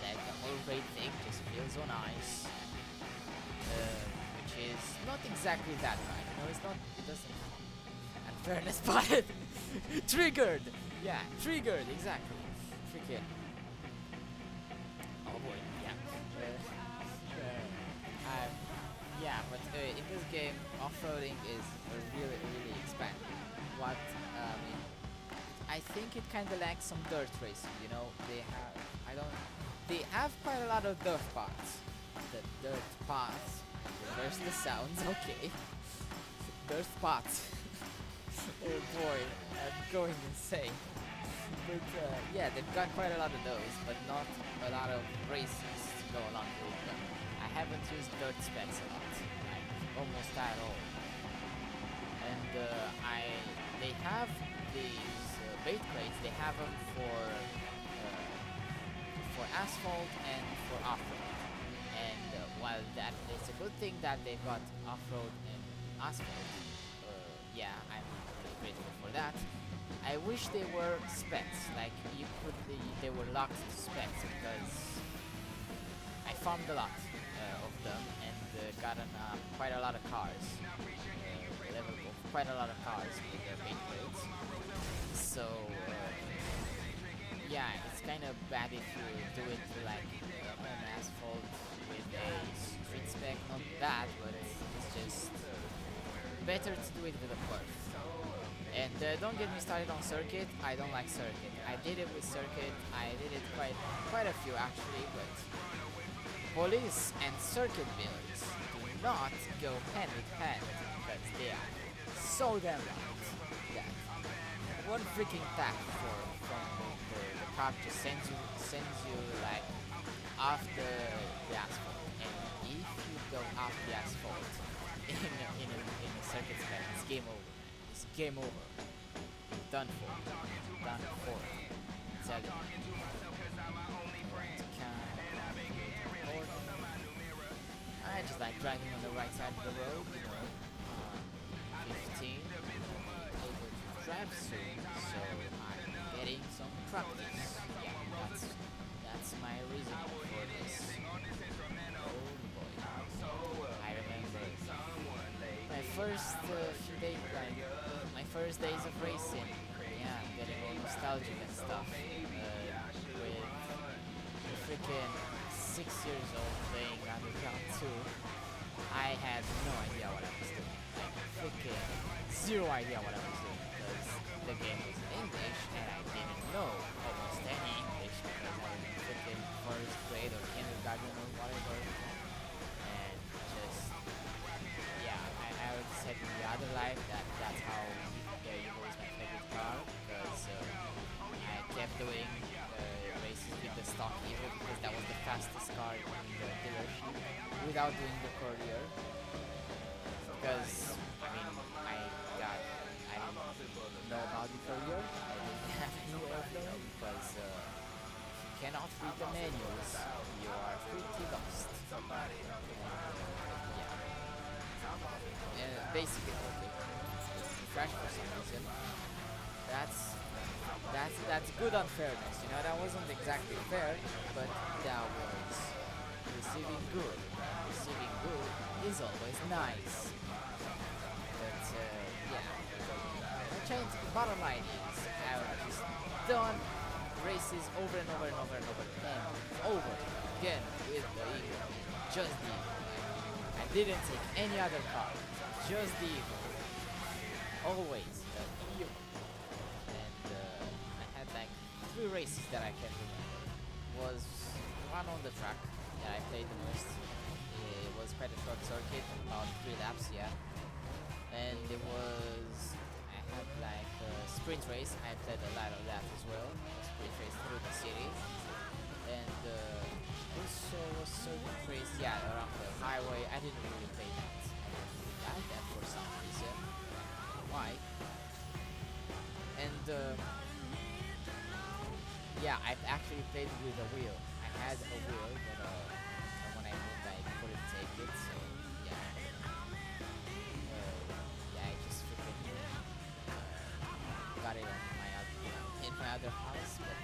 Speaker 1: Like the whole weight thing just feels on ice, which is not exactly that right. It's not. It doesn't. Unfairness spotted. Triggered. Yeah, triggered. Exactly. Freaking. Oh boy. Yeah. Yeah, but in this game, off-roading is really expanded. What I think it kind of lacks some dirt racing. They have quite a lot of dirt parts. The dirt paths. There's the sounds. Okay. Dirt spots. Oh boy, I'm going insane. But yeah, they've got quite a lot of those, but not a lot of races to go along with them. I haven't used dirt specs a lot, like almost at all. And they have these bait crates. They have them for asphalt and for off-road. And while that it's a good thing that they've got off-road and asphalt. Yeah, I'm really grateful for that. I wish they were specs, like they were locked to specs, because I farmed a lot of them and gotten quite a lot of cars, leveled up quite a lot of cars with their bait crates. So yeah, it's kind of bad if you do it like on asphalt with a street spec. Not bad, but it's just better to do it with a Perf. And don't get me started on Circuit. I don't like Circuit. I did it with Circuit. I did it quite a few actually, but police and circuit builds do not go hand in hand because they are so damn right that one freaking tap from the cop just sends you like off the asphalt, and if you go off the asphalt in a circuit spec, it's game over, man. It's game over. Done for. Done for. Tell you. I just like driving on the right side of the road, you know. 15, able to drive soon, so I'm getting some practice. Yeah, that's my reason for this. Oh boy, I remember my first few days, like my first days of racing. Yeah, I'm getting all nostalgic and stuff. With freaking 6 years old playing Underground 2, I had no idea what I was doing. Like, freaking zero idea what I was doing because the game was in English and I didn't know almost any English because I was in freaking first grade or kindergarten or whatever. And just, yeah, I would say in the other life that's how the Eagle is my favorite car because I kept doing races with the stock Evo because that was the fastest car in the dealership without doing the courier. Because I mean I didn't know about the courier. I didn't have any way of knowing because if you cannot read the manuals, you are pretty lost. Yeah. Basically, okay. Crash for some reason. That's good unfairness, you know, that wasn't exactly fair, but that was receiving good. Receiving good is always nice. But yeah, bottom line is I've just done races over and over and over and over and over again with the Eagle. Just the Eagle. I didn't take any other car, just the Eagle. Always the Eagle. Like 3 races that I can remember. Was one on the track that I played the most. It was quite a short circuit, about 3 laps, yeah. And it was, I had like a sprint race. I played a lot of that as well. A sprint race through the city. And also a circuit race, yeah, around the highway. I didn't really play that. I didn't really like that for some reason. Why? And yeah, I've actually played with a wheel. I had a wheel, but when I moved, I couldn't take it. So yeah, yeah, I just freaking got it on in my other house, but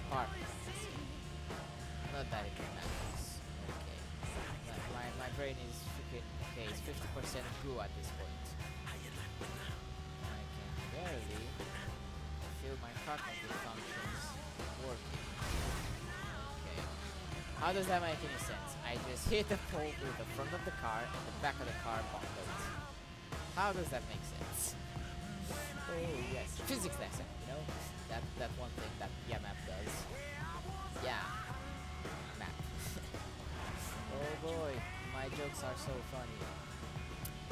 Speaker 1: park. Not that it matters. Okay, my brain is freaking okay. It's 50% blue at this point. I can barely feel my cognitive functions working. Okay. How does that make any sense? I just hit the pole with the front of the car and the back of the car buckled. How does that make sense? Oh yes, physics lesson, you know? That one thing that map does. Yeah. Map. Oh boy, my jokes are so funny.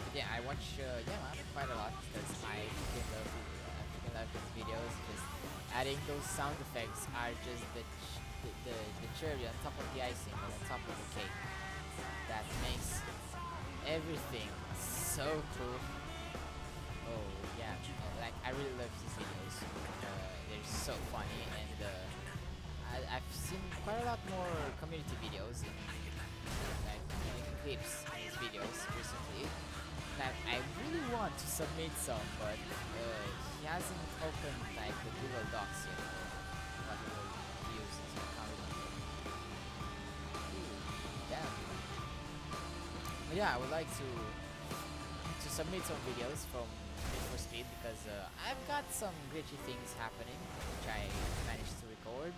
Speaker 1: But yeah, I watch map quite a lot because I freaking love it. His videos, just adding those sound effects are just the cherry on top of the icing, on top of the cake. That makes everything so cool. Oh yeah, like I really love his videos. They're so funny, and I've seen quite a lot more community videos in like clips in his videos recently. That I really want to submit some, but he hasn't opened like the Google Docs yet, or whatever he uses. I can't remember. Damn. But yeah, I would like to submit some videos from Need for Speed because I've got some glitchy things happening, which I managed to record.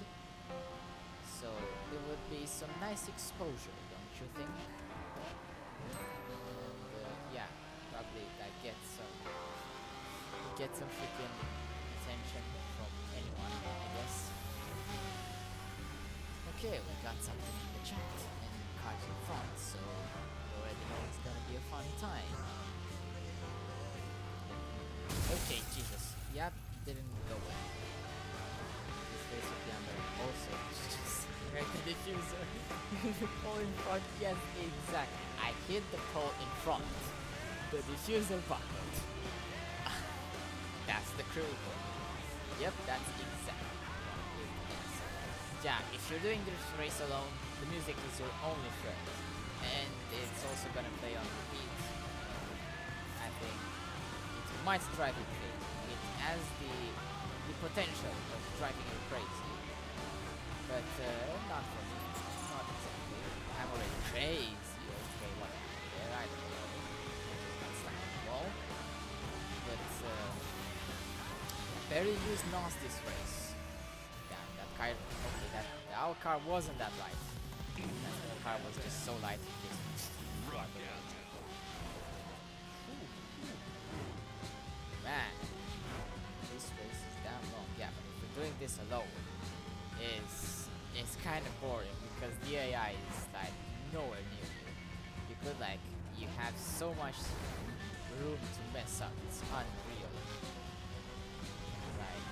Speaker 1: So it would be some nice exposure, don't you think? And yeah. Probably like get some get some freaking attention from anyone, I guess. Okay, we got something in the chat and cards in front, so we already know it's gonna be a fun time. Okay, Jesus. Yep, didn't go well. This basically under also just right the diffuser. Pole in front, yes, exactly. I hit the pole in front. The diffuser buckled. That's the cruel part. Yep, that's exactly what it is. Yeah, if you're doing this race alone, the music is your only friend. And it's also gonna play on repeat. I think it might drive you crazy. It has the potential of driving you crazy. But not for me. Not exactly. I'm already crazy. Okay, what? Yeah, I don't know. That's like a wall. But barely used NOS this race. Damn, that car. Okay, that our car wasn't that light. That car was just so light. Man, this race is damn long. Yeah, but if you're doing this alone, it's kind of boring because the AI is like nowhere near you. You have so much room to mess up. It's unreal. Like,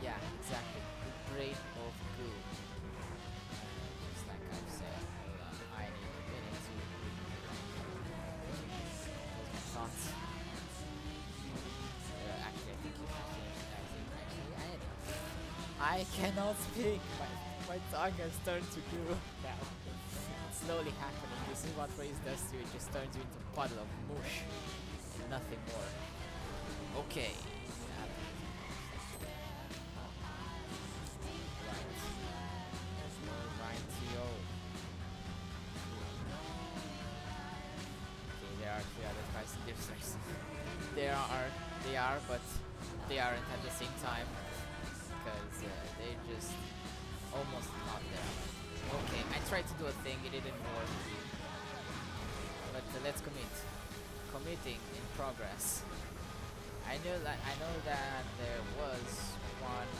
Speaker 1: yeah, exactly. The brain of goo. Just like I've said, I need a minute to thoughts. Actually, I think you can finish. I cannot speak. My tongue has turned to goo now. It's slowly happening. This is what race does to you. It just turns you into a puddle of mush. And nothing more. Okay. Rightio. Okay, there are 3 other guys in this race. They are, but they aren't at the same time. Because they're just almost not there. Okay, I tried to do a thing, it didn't work. But let's commit. Committing in progress. I know that there was one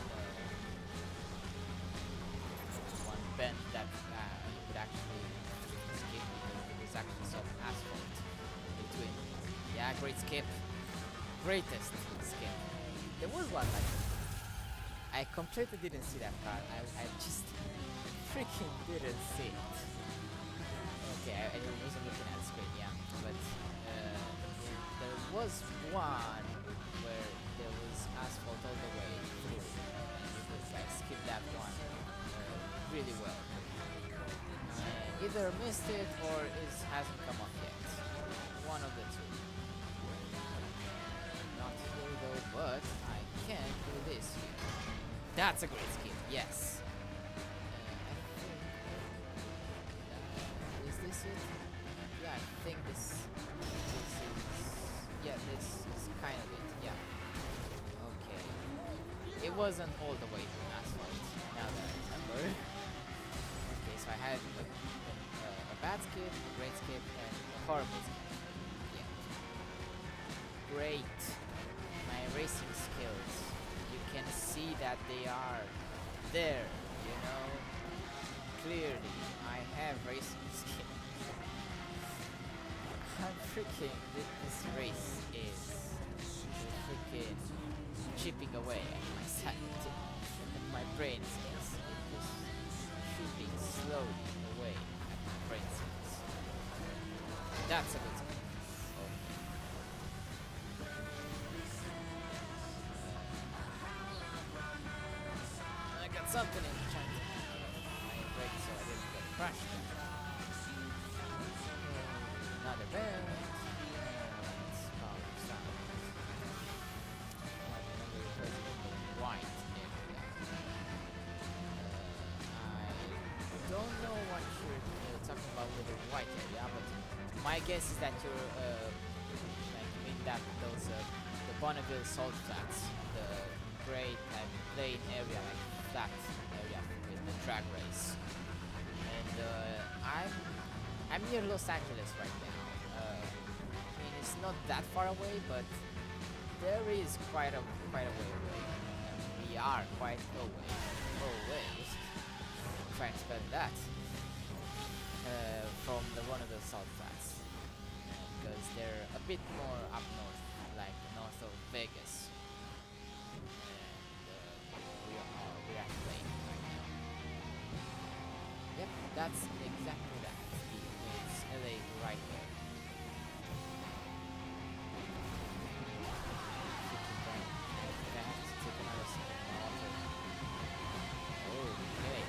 Speaker 1: bend that you could actually skip because there was actually some asphalt between. Yeah, great skip. Greatest skip. There was one like I completely didn't see that car. I just freaking didn't see it. Okay, I wasn't looking at the screen, yeah. But there was one where there was asphalt all the way through. And you could like skip that one really well. Either missed it or it hasn't come up yet. One of the two. Not here though, but I can do this here. That's a great skip, yes. Is this it? Yeah, I think this is kind of it, yeah. Okay. It wasn't all the way to asphalt, now that I remember. Okay, so I had a bad skip, a great skip, and a horrible skip. Yeah. Great. My racing skills. You can see that they are there, you know, clearly. I have racing skills. I'm freaking, this race is freaking chipping away at my sanity, and my brain skills. It is chipping slowly away at my brain skills. That's a good skill. Something in the chance I brake so I didn't get crushed. Another bend. White area. I don't know what you're talking about with the white area, but my guess is that you're like you mean that those the Bonneville salt flats, the great plain area like that area with the drag race. And I'm near Los Angeles right now. not that far away, but there is quite a way away. We are quite away. Try and spell that. From one of the salt flats, because they're a bit more up north, like north of Vegas. And we're at plane right now. Yep, that's exactly that. It's LA right there. Okay,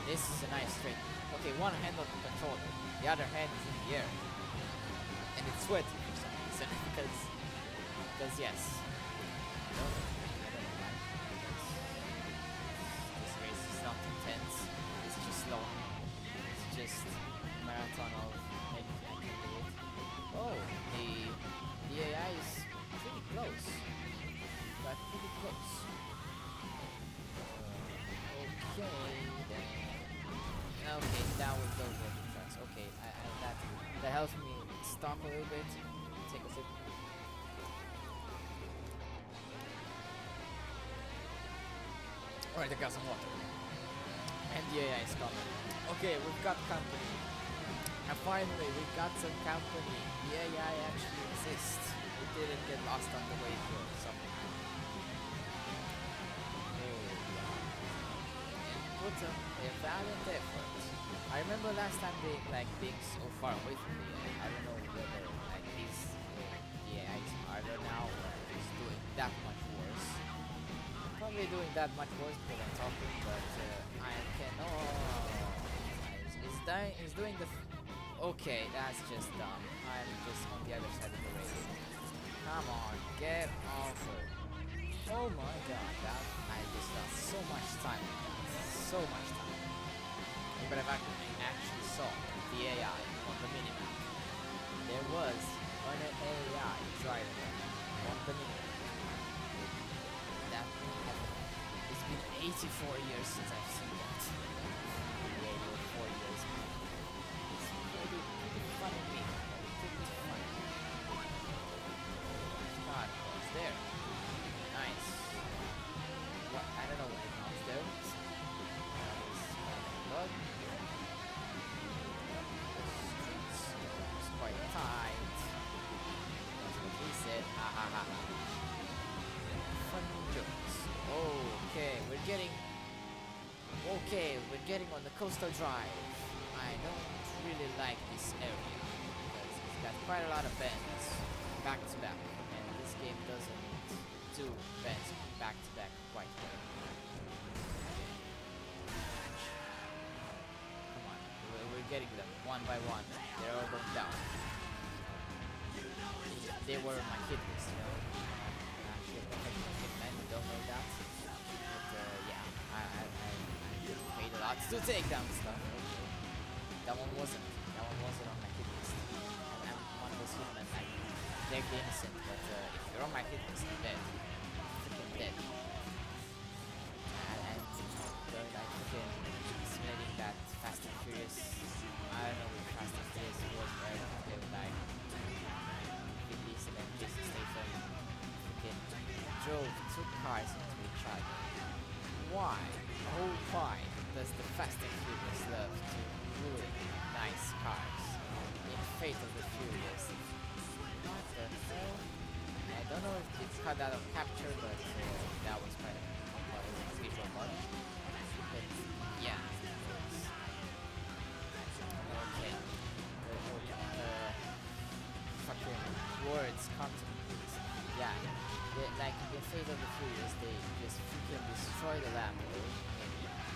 Speaker 1: this is a nice straight. Okay, one hand on the controller, the other hand is in the air, and it's sweaty for some reason because yes, I don't know why. This race is not intense. It's just long. It's just a marathon of anything I can do it. Oh, the AI is pretty close. Got pretty close. Okay, then. Okay, that was those working tracks. Okay, that helps me stop a little bit. Take a sip. Alright, I got some water. And the AI is coming. Okay, we've got company. And finally, we got some company. The AI actually exists. We didn't get lost on the way here or something. Put a valiant effort. I remember last time they being so far away from me. I don't know whether these the AIs are there now or is doing that much worse. Probably doing that much worse because I'm talking, but I cannot. Is doing the. Okay, that's just dumb. I'm just on the other side of the radio. Come on, get off her. Oh my god, I just lost so much time. So much time. But I actually saw the AI on the minimap. There was an AI driving on the minimap. That happened. It's been 84 years since I've seen that. 4 years. It's pretty funny me. Pretty funny. God, it's there. Nice. What? I don't know what it was there. The streets was quite tight. That's what he said. Ha ha ha. Fun jokes. We're getting on the coastal drive. I don't really like this area because it's got quite a lot of bends back to back, and this game doesn't do bends back to back quite well. We're getting them one by one. They're all going down. They were my hit list, you know. Actually, a professional hitman, you don't know that. But yeah, I paid a lot to take down stuff. Okay. That one wasn't on my hit list. And I'm one of those hitmen like they're innocent, but if you're on my hit list, you're dead. Freaking dead. And they're like freaking simulating that Fast and Furious. I don't know what Fast and Furious was, where they were like Vin Diesel and Jason Statham freaking drove two cars into each other. Why? Oh why does the Fast and Furious love to ruin nice cars in Fate of the Furious? What the hell? I don't know if it's cut out of capture, but that was quite a visual bug. But yeah. Okay. Fucking words come to me. Yeah. Like in Fate of the Furious, they just freaking destroy the Lambo.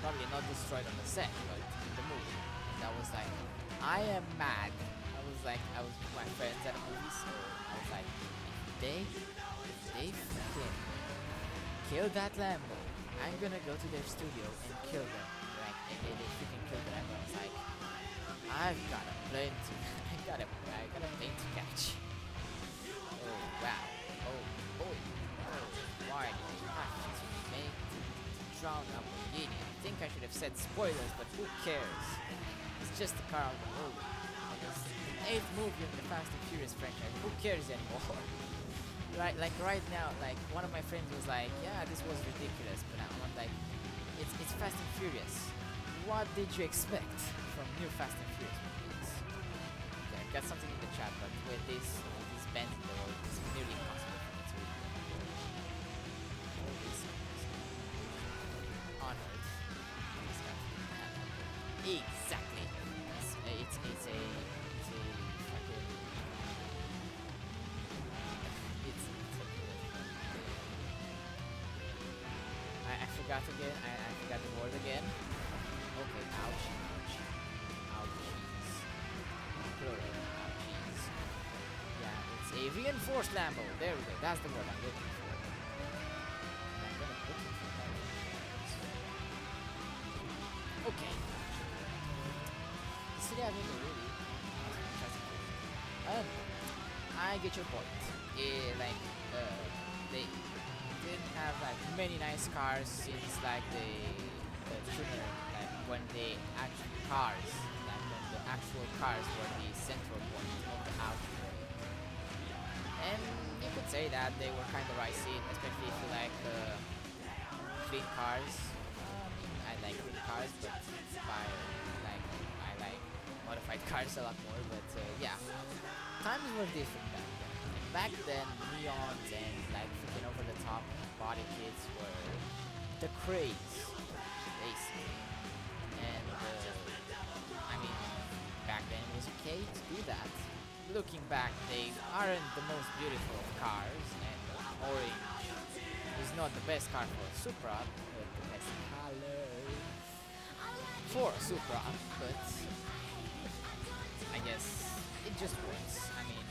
Speaker 1: Probably not destroyed on the set, but in the movie. And I was like, I am mad. I was with my friends at a movie, so I was like, if they freaking kill that Lambo, I'm gonna go to their studio and kill them. Like, and they freaking killed the Lambo. I was like, I've got a plane to, I got a plane to catch. Oh wow. Oh, why did you have to make the drown Lamborghini? I think I should have said spoilers, but who cares? It's just a car on the road. And It's the eighth movie in the Fast and Furious franchise. Who cares anymore? Right, like right now, like one of my friends was like, "Yeah, this was ridiculous," but I'm like, "It's Fast and Furious. What did you expect from new Fast and Furious movies?" Okay, I've got something in the chat, but with this bend in the road, it's nearly impossible for me to read them. All these honored. This guy. Exactly. It's a fucking. It's I forgot again. I forgot the word again. Okay, ouch, ouch, ouchies. Plural, ouchies. Yeah, it's a reinforced Lambo. There we go. That's the word I'm looking for. I'm gonna put it for that. Okay. The city I've been really. I get your point. Like, they didn't have like many nice cars since like the tuner, like when the actual cars, like when the actual cars were the central point of the outrage. And you could say that they were kind of icy, especially if you like clean cars. I like clean cars, but I like modified cars a lot more. But yeah, times were different back then. Back then, neons and like freaking over the top body kits were the craze, basically. And I mean, back then it was okay to do that. Looking back, they aren't the most beautiful of cars, and orange is not the best car for a Supra, but the best color for a Supra. But I guess it just works. I mean,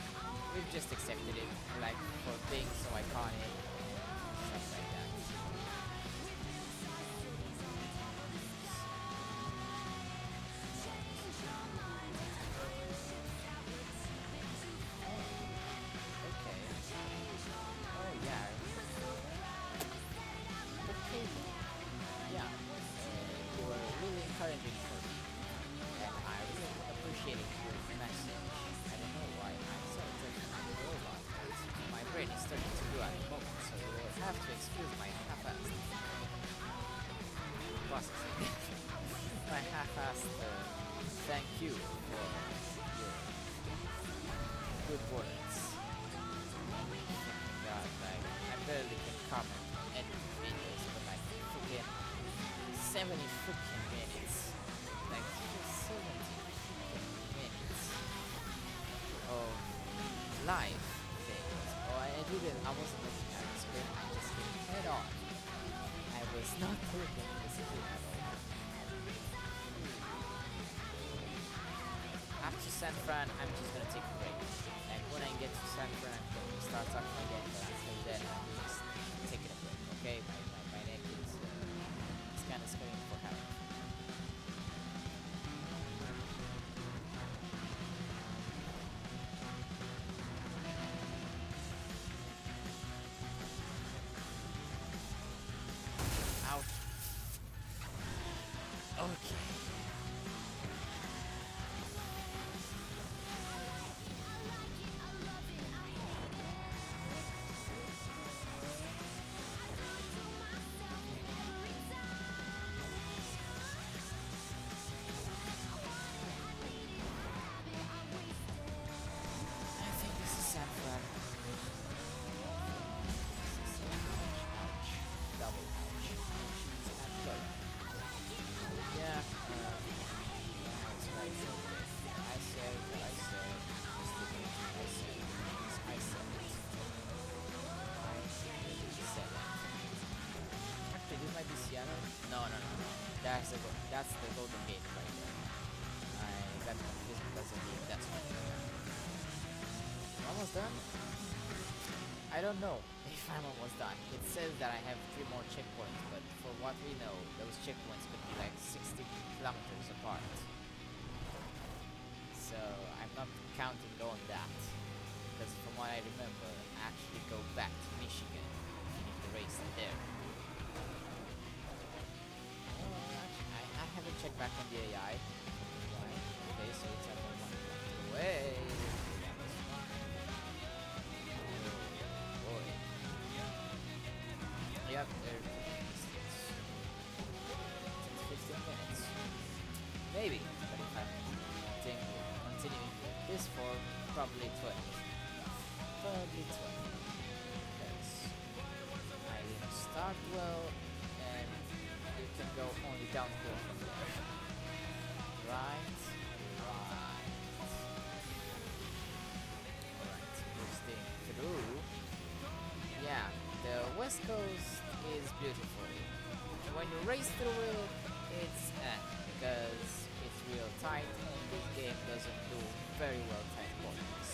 Speaker 1: we've just accepted it, like, for being so iconic and stuff like that. Okay. Oh yeah. Okay. Yeah. You were really encouraging for me, and I really appreciated your message. I don't know why I'm so touched on the robot, but my brain is starting to do at the moment, so you will have to excuse my half-assed processing. My half-assed thank you for your good words. God, like, I barely can comment on any videos, but like freaking 70 freaking minutes. Like 70 minutes of live things. Oh, I wasn't looking at the screen, I just came head on. I was not looking at the screen at all. After San Fran, I'm just gonna take a break. And when I get to San Fran, I'm going to start talking again, but until then, I'm just taking a break, okay? My neck is kind of screaming for help. Ouch. Okay. I think this is San Fran. Ouch. Double ouch. Ouch. Good. Yeah, that's right. Okay. I said what I said. I said it. I said it. Actually, this might be Seattle. No. That's the Golden Gate right there. I got confused because of the that's right there. Almost done? I don't know if I'm almost done. It says that I have 3 more checkpoints, but for what we know, those checkpoints could be like 60 kilometers apart. So I'm not counting on that, because from what I remember, I actually go back to Michigan, finish the race there. Actually, I haven't checked back on the AI. Why? Okay, so it's at 1. this form, probably 12. Probably 12. Because I didn't start well, and you can go only downhill from there. Right? Right. Alright, boosting through. Yeah, the West Coast is beautiful. When you race through it, it's because it's real tight and this game doesn't do very well tight corners.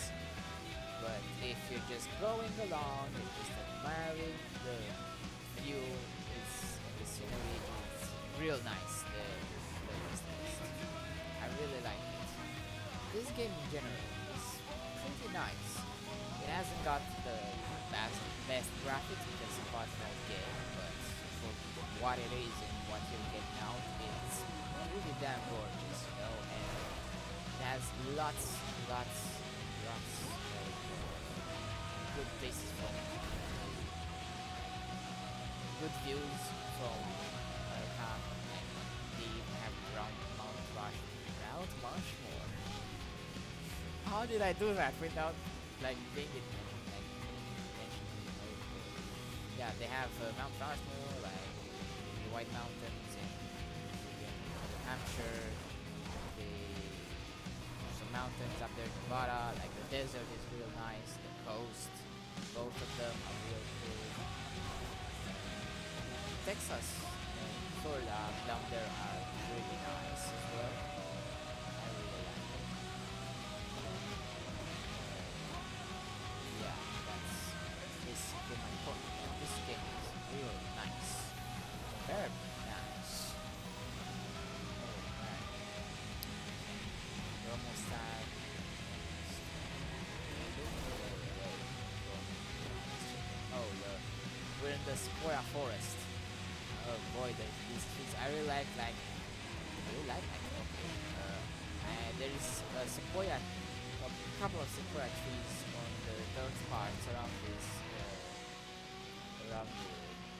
Speaker 1: But if you're just going along and just admiring the view, the scenery is real nice. The West Coast. I really like it. This game in general is pretty nice. It hasn't got the best graphics because it's a old game, but for what it is and what you're getting out, it's really damn gorgeous, you know, and it has lots of good places from good views from America, and they even have Mount Rushmore. How did I do that without like being it like intentionally? Yeah, they have Mount Rushmore, like the White Mountains in New Hampshire. Some mountains up there in Nevada, like the desert is real nice. The coast, both of them are real cool. Texas and Florida down there are really nice as well. I really like them. Yeah, that's basically my point. This game is real nice. Very nice. Oh man. We're almost at we're in the Sequoia Forest. Oh boy, there's these trees. I really like okay. And there is a sequoia, a couple of sequoia trees on the dirt parts around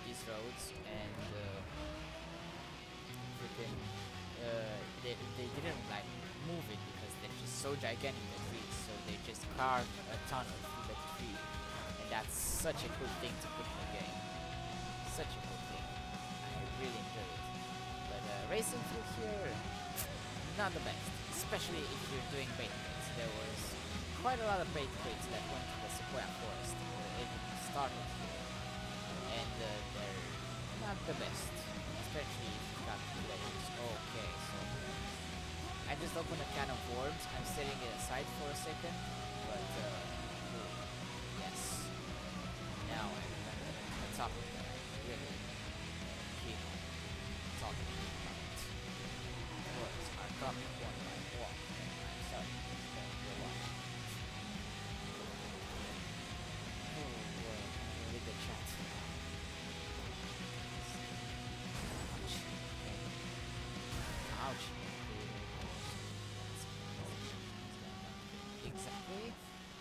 Speaker 1: these roads, and freaking they didn't like move it because they're just so gigantic, the trees. So they just carved a tunnel through the tree, and that's such a cool thing to put in the game. Such a cool thing. I really enjoy it. But racing through here, not the best. Especially if you're doing bait crates. There was quite a lot of bait crates that went to the Sequoia Forest. It started here. And they're not the best. Especially if you got players. Okay, so I just opened a can of worms. I'm setting it aside for a second. But yes. Now I remember the topic that I really keen on talking about. Was our topic one by one. I'm sorry, for one. Oh boy, read the chat. Ouch. Exactly.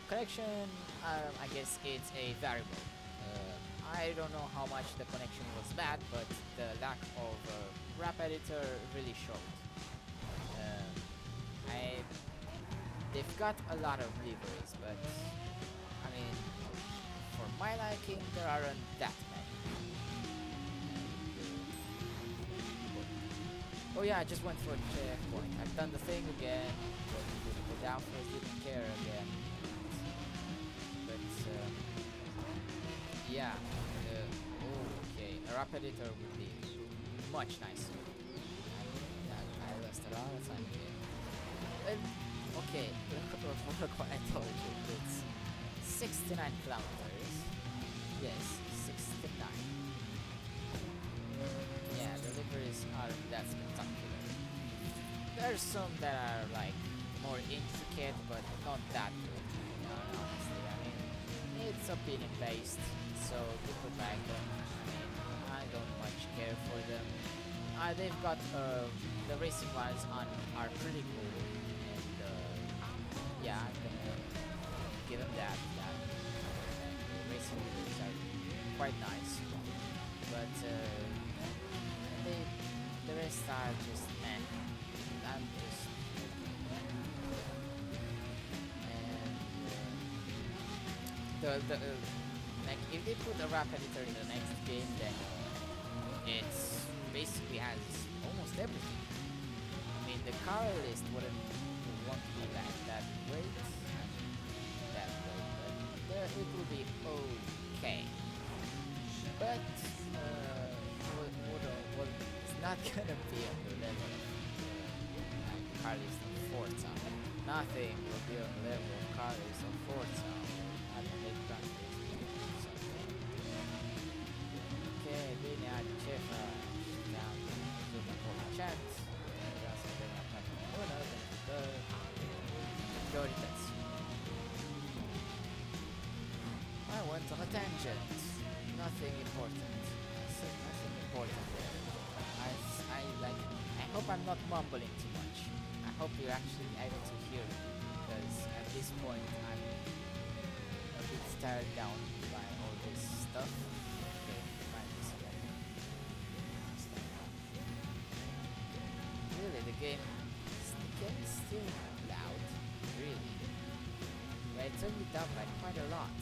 Speaker 1: Connection, I guess it's a variable. I don't know how much the connection was bad, but the lack of wrap editor really showed. They've got a lot of levers, but I mean, for my liking, there aren't that many. Oh yeah, I just went for a checkpoint. I've done the thing again, but the downforce didn't care again. But yeah, okay, a wrap editor would be much nicer. I lost a lot of time here. Okay, look what I told you. It's 69 kilometers. Yes, 69. Yeah, the deliveries aren't that spectacular. There's some that are like more intricate, but not that good. Honestly, I mean, it's opinion based, so people like them. I mean, I don't much care for them. They've got the racing ones are pretty cool, and yeah, I'm gonna give them that. The racing videos are quite nice, but the rest are just man. I'm just Like if they put a rap editor in the next game, then it's basically has almost everything. I mean, the car list won't be like that great, that great, but it will be okay. But it's not gonna be on the level of car list of Forza. Nothing will be on the level of car list of Forza. Not the big countries. Okay, bine, ceva down to the chat. Vreau să vedem la toată bună, pentru că priorități. I went on a tangent. Nothing important. Nothing important there. I hope I'm not mumbling too much. I hope you're actually able to hear me, because at this point I'm a bit tired down by all this stuff. Okay, find this again. Really, the game is still loud. Really. Yeah, it turned it down by quite a lot.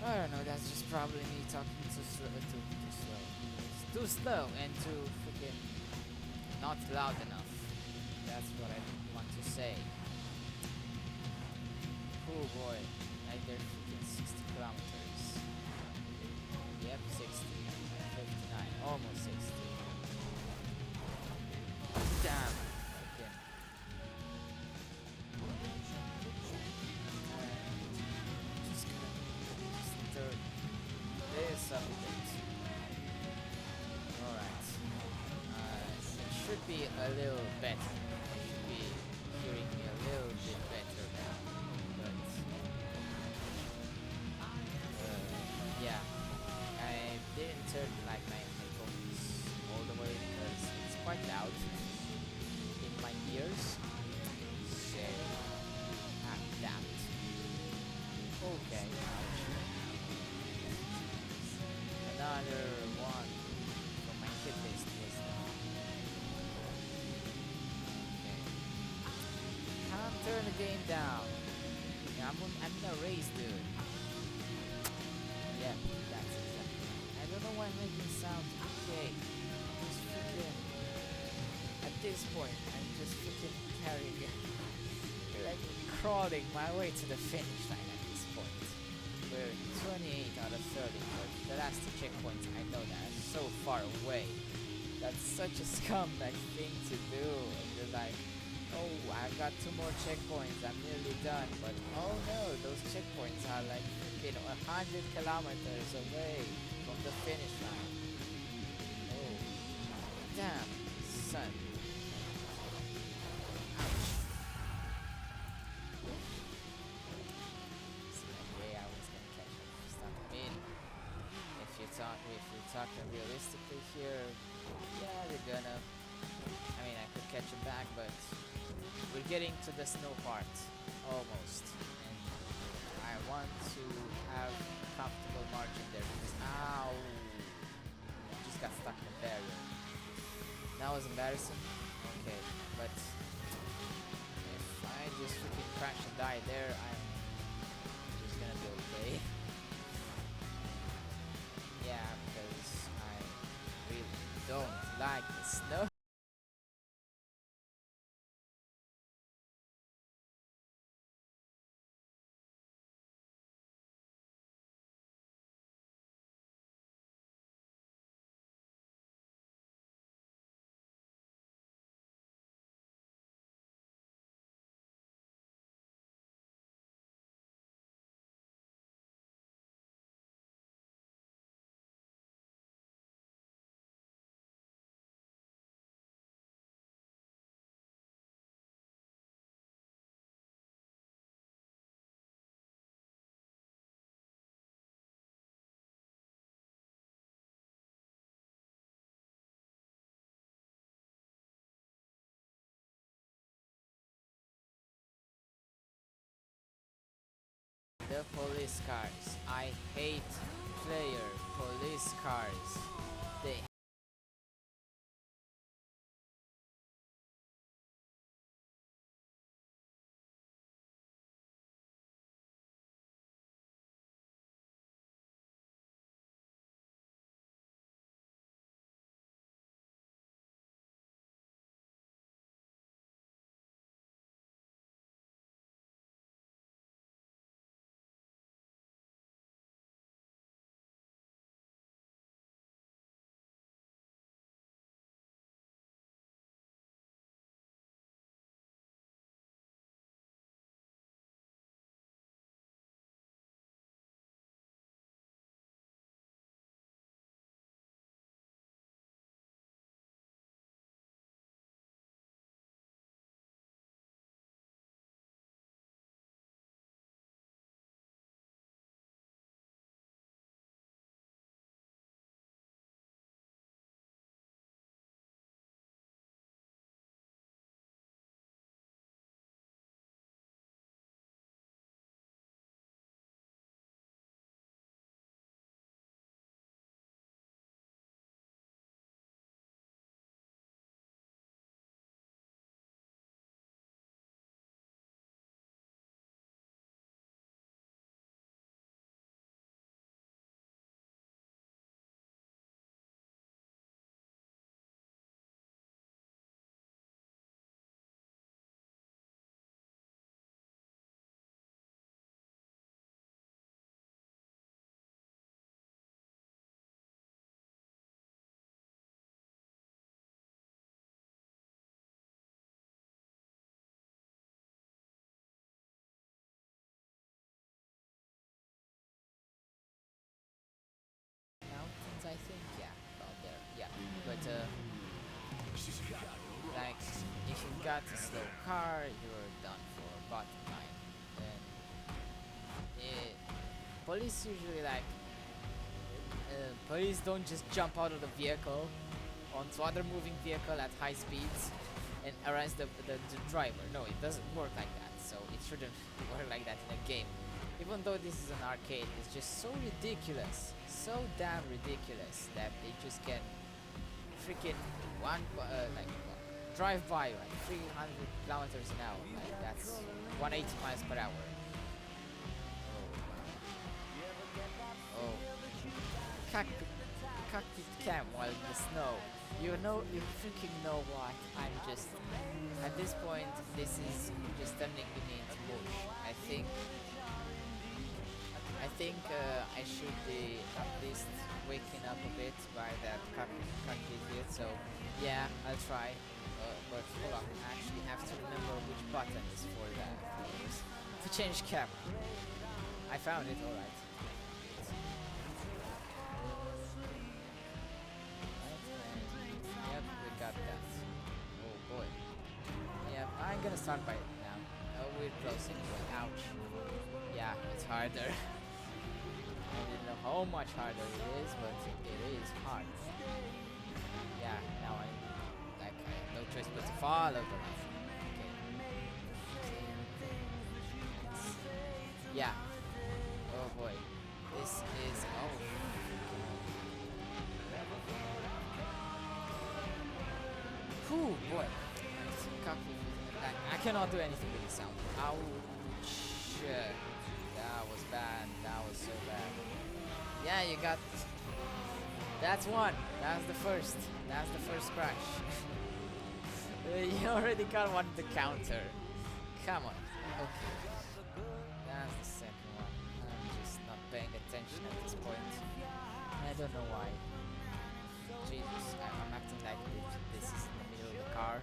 Speaker 1: I don't know, that's just probably me talking too slow. It's too slow and too freaking not loud enough. That's what I want to say. Oh boy, like they're freaking 60 kilometers. Yep, 60, 59, almost 60. Damn, freaking. Just gonna stir this up a bit. Alright. It should be a little better. You should be hearing me a little bit better now. But yeah. I didn't turn like my headphones all the way because it's quite loud in my ears. So adapt. Okay, ouch. Another one from my hit list was okay. Can't turn the game down. Yeah, I'm in a race, dude. Yeah, that's exactly. I don't know why I'm making sound okay. Just freaking. At this point, I'm just freaking carrying, like crawling my way to the finish line at this point. We're 28 out of 30, but the last two checkpoints, I know that are so far away. That's such a scumbag thing to do. And you're like, oh, I've got 2 more checkpoints, I'm nearly done. But oh no, those checkpoints are like freaking 100 kilometers away from the finish line. Oh, damn, son. Ouch. Yeah, I was gonna catch up. Stop. I mean, if you're talking realistically here, yeah, they're gonna. I mean, I could catch him back, but we're getting to the snow part almost, and I want to have a comfortable margin there because ow, I just got stuck in the barrier. That was embarrassing. Okay, but if I just freaking crash and die there, I'm just gonna be okay. Yeah, because I really don't like the snow. The police cars. I hate player police cars. They like if you've got a slow car, you're done for. Bottom line. Then police usually like police don't just jump out of the vehicle onto other moving vehicle at high speeds and arrest the driver. No, it doesn't work like that. So it shouldn't work like that in a game. Even though this is an arcade, it's just so ridiculous, so damn ridiculous that they just can freaking drive by like 300 kilometers an hour. Like that's 180 miles per hour. Oh, cockpit cam while in the snow. You freaking know what? I'm just at this point. This is just turning me into mush. I think I should be at least waking up a bit by that cockpit bit. So yeah, I'll try. But hold on, I actually have to remember which button is for that. To change camera. I found it. All right. Yep, we got that. Oh boy. Yep, I'm gonna start by it now. Oh, we're close anyway. Ouch. Yeah, it's harder. I didn't know how much harder it is, but it is hard. Yeah, now I have no choice but to follow the line. Okay. Yeah. Oh boy. This is Whew, boy. I cannot do anything with the sound. Ouch. That was bad. That was so bad. Yeah, you got... That's one. That's the first. That's the first crash. You already got one at the counter. Come on. Okay. That's the second one. I'm just not paying attention at this point. I don't know why. Jesus, I'm acting like this is in the middle of the car.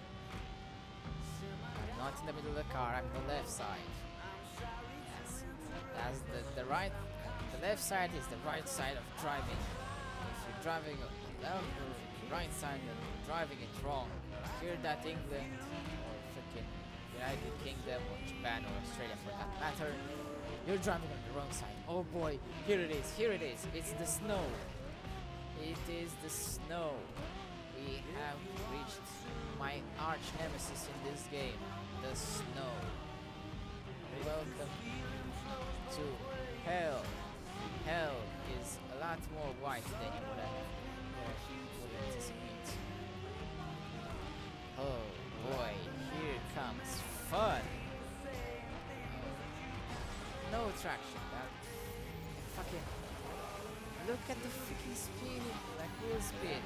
Speaker 1: I'm not in the middle of the car, I'm on the left side. That's the right, the left side is the right side of driving. If you're driving on the right side and driving it wrong, hear that England or freaking United Kingdom or Japan or Australia for that matter, you're driving on the wrong side. Oh boy, here it is, it's the snow. It is the snow. We have reached my arch nemesis in this game, the snow. Welcome to hell. Hell is a lot more white than you would anticipate. Oh boy, here comes fun. No traction. That fucking. Look at the freaking speed, like real speed.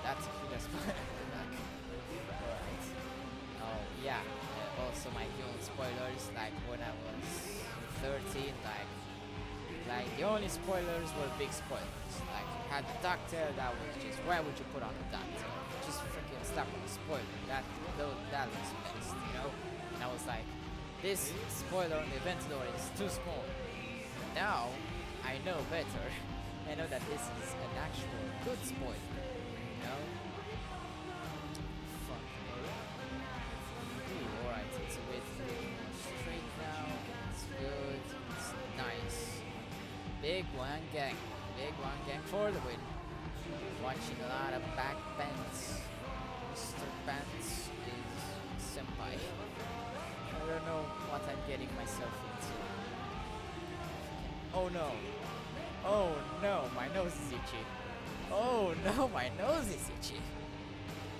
Speaker 1: That's a huge spot. Alright. Oh yeah. Also my viewing spoilers, like when I was 13, like the only spoilers were big spoilers. Like you had the DuckTale, that was just, why would you put on the DuckTale? Just freaking slap on the spoiler. That was best, you know? And I was like, this spoiler on the event door is too small. Now I know better. I know that this is an actual good spoiler, you know? Fuck. Ooh, alright, it's a bit straight now. It's good. It's nice. Big one gang for the win. Watching a lot of back bends. Mr. Pants is senpai. I don't know what I'm getting myself into. Oh no. Oh no, my nose is itchy. Oh no, my nose is itchy.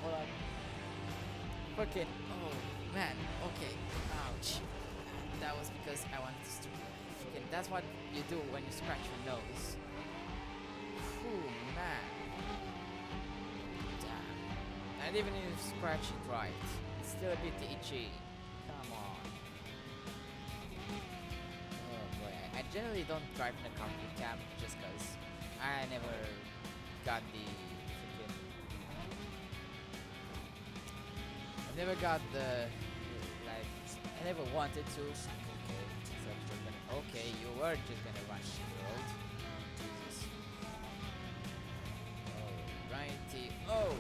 Speaker 1: Hold on. Fucking, oh man, okay. Ouch. That was because I wanted to freaking, that's what you do when you scratch your nose. Ooh, man. Damn. And even if you scratch it right, it's still a bit itchy. Come on. Oh boy, I generally don't drive in a cockpit cam just cause I never got the freaking... I never got the, like, I never wanted to. Okay, you were just gonna run the world. Jesus. Mighty. Oh!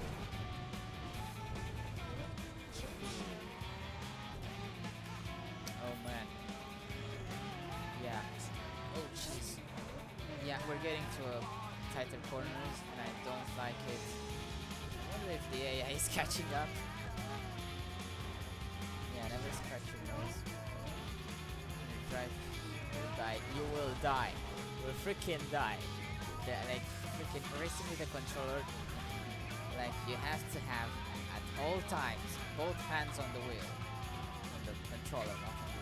Speaker 1: Oh man. Yeah. Oh jeez. Yeah, we're getting to a tighter corners and I don't like it. I wonder if the AI is catching up. Yeah, never scratch your nose. Drive. You'll die. You will die. You will freaking die. Like freaking racing with the controller. Like you have to have at all times both hands on the wheel, on the controller, not on the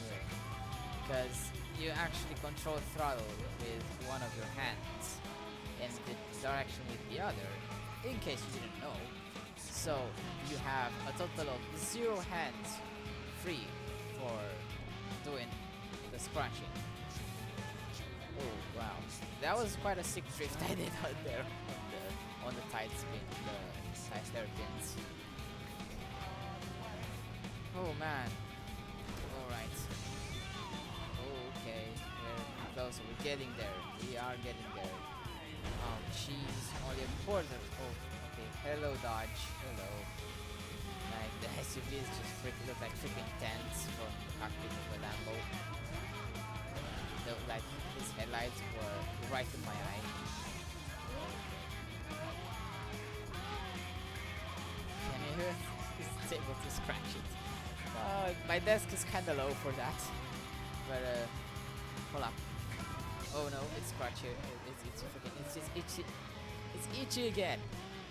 Speaker 1: wheel, because you actually control throttle with one of your hands and the direction with the other, in case you didn't know. So you have a total of 0 hands free for doing the scratching. Oh wow, that was quite a sick drift I did out there on the tight spin, the tight hairpins. Oh man. Alright. Okay, we're close, we're getting there. We are getting there. Oh jeez, only a quarter. Oh, okay. Hello Dodge. Hello. Like the SUVs just look like freaking tents from the cockpit of a Lambo. Like his headlights were right in my eye. Can you hear? He's able to scratch it. My desk is kinda low for that. But hold up. Oh no, it's scratchy. It's freaking. It's just itchy. It's itchy again.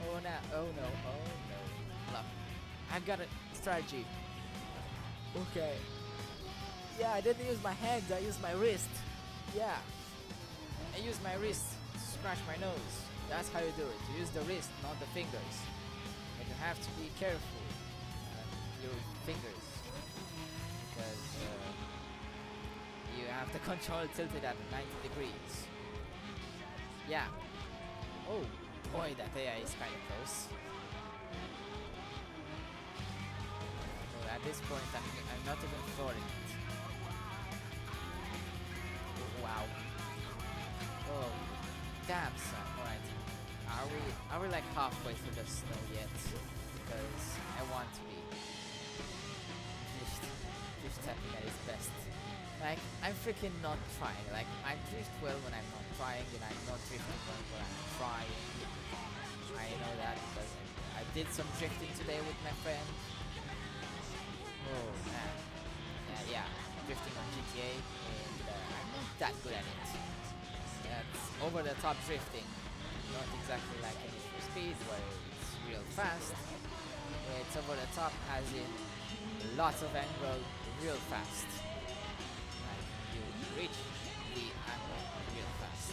Speaker 1: Oh no. Oh no. Oh no. Hold up. I've got a strategy. Okay. Yeah, I didn't use my hands. I used my wrist. Yeah. I use my wrist to scratch my nose. That's how you do it. You use the wrist, not the fingers. But you have to be careful. Your fingers. Because you have the control tilted at 90 degrees. Yeah. Oh boy, that AI is kind of close. So at this point, I'm not even flooring it. Oh, wow. Oh, damn son. Alright. Are we like halfway through the snow yet? Because I want to be drift tapping at its best. Like, I'm freaking not trying. Like, I drift well when I'm not trying, and I'm not drifting well when I'm trying. I know that because I did some drifting today with my friend. Oh man. Yeah, drifting on GTA, and I'm not that good at it. That's over the top drifting. Not exactly like in Need for Speed where it's real fast. It's over the top as in lots of angle real fast. Like you reach the angle real fast.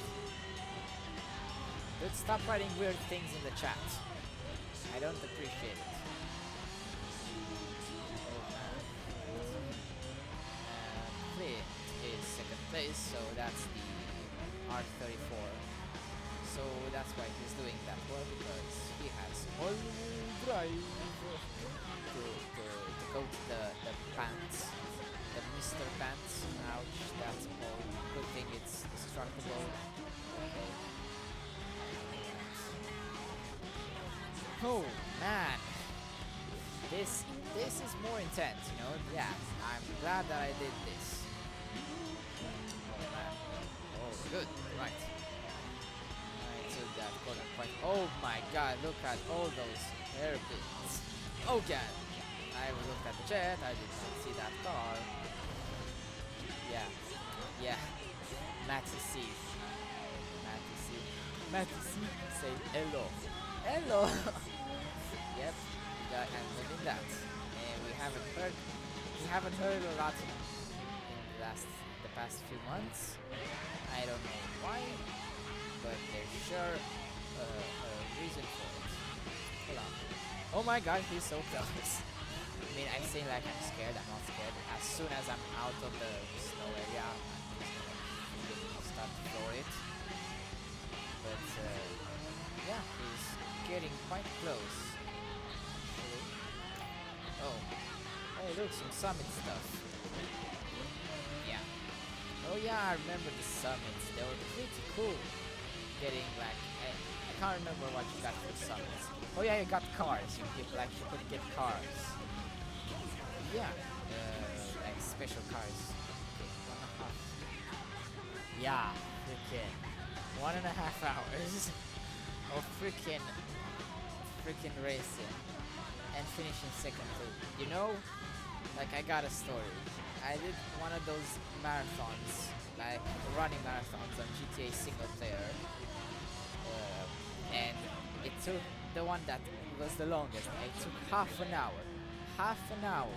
Speaker 1: Dude, stop writing weird things in the chat. I don't appreciate it. Oh man. Flint is second place, so that's the R34. So that's why he's doing that well, because he has all drive to go to the pants, the Mr. Pants. Ouch, that's all. Good thing it's destructible. Okay. Oh man, this is more intense, you know. Yeah, I'm glad that I did this. Oh man. Oh, good. Right. That corner quite. Oh my god, look at all those hairpins. Oh god, I looked at the jet, I did not see that car. Yeah. Matty C. Say hello. Hello. Yep, I'm living that. And we haven't heard a lot in the past few months. I don't know why. But there's sure a reason for it. Hold on. Oh my god, he's so close. I mean, I'm saying like I'm scared, I'm not scared. As soon as I'm out of the snow area, I'm just gonna start to floor it. But yeah, he's getting quite close. Actually. Oh. Hey look, some summit stuff. Yeah. Oh yeah, I remember the summits. They were pretty cool. Getting like, I can't remember what you got for summons. Oh yeah, you got cars. You could get cars. Yeah, like special cars. Okay, 1.5. Yeah, freaking 1.5 hours of freaking racing and finishing second too. You know, like I got a story. I did one of those marathons, like running marathons on GTA single player, and it took the one that was the longest. It took half an hour,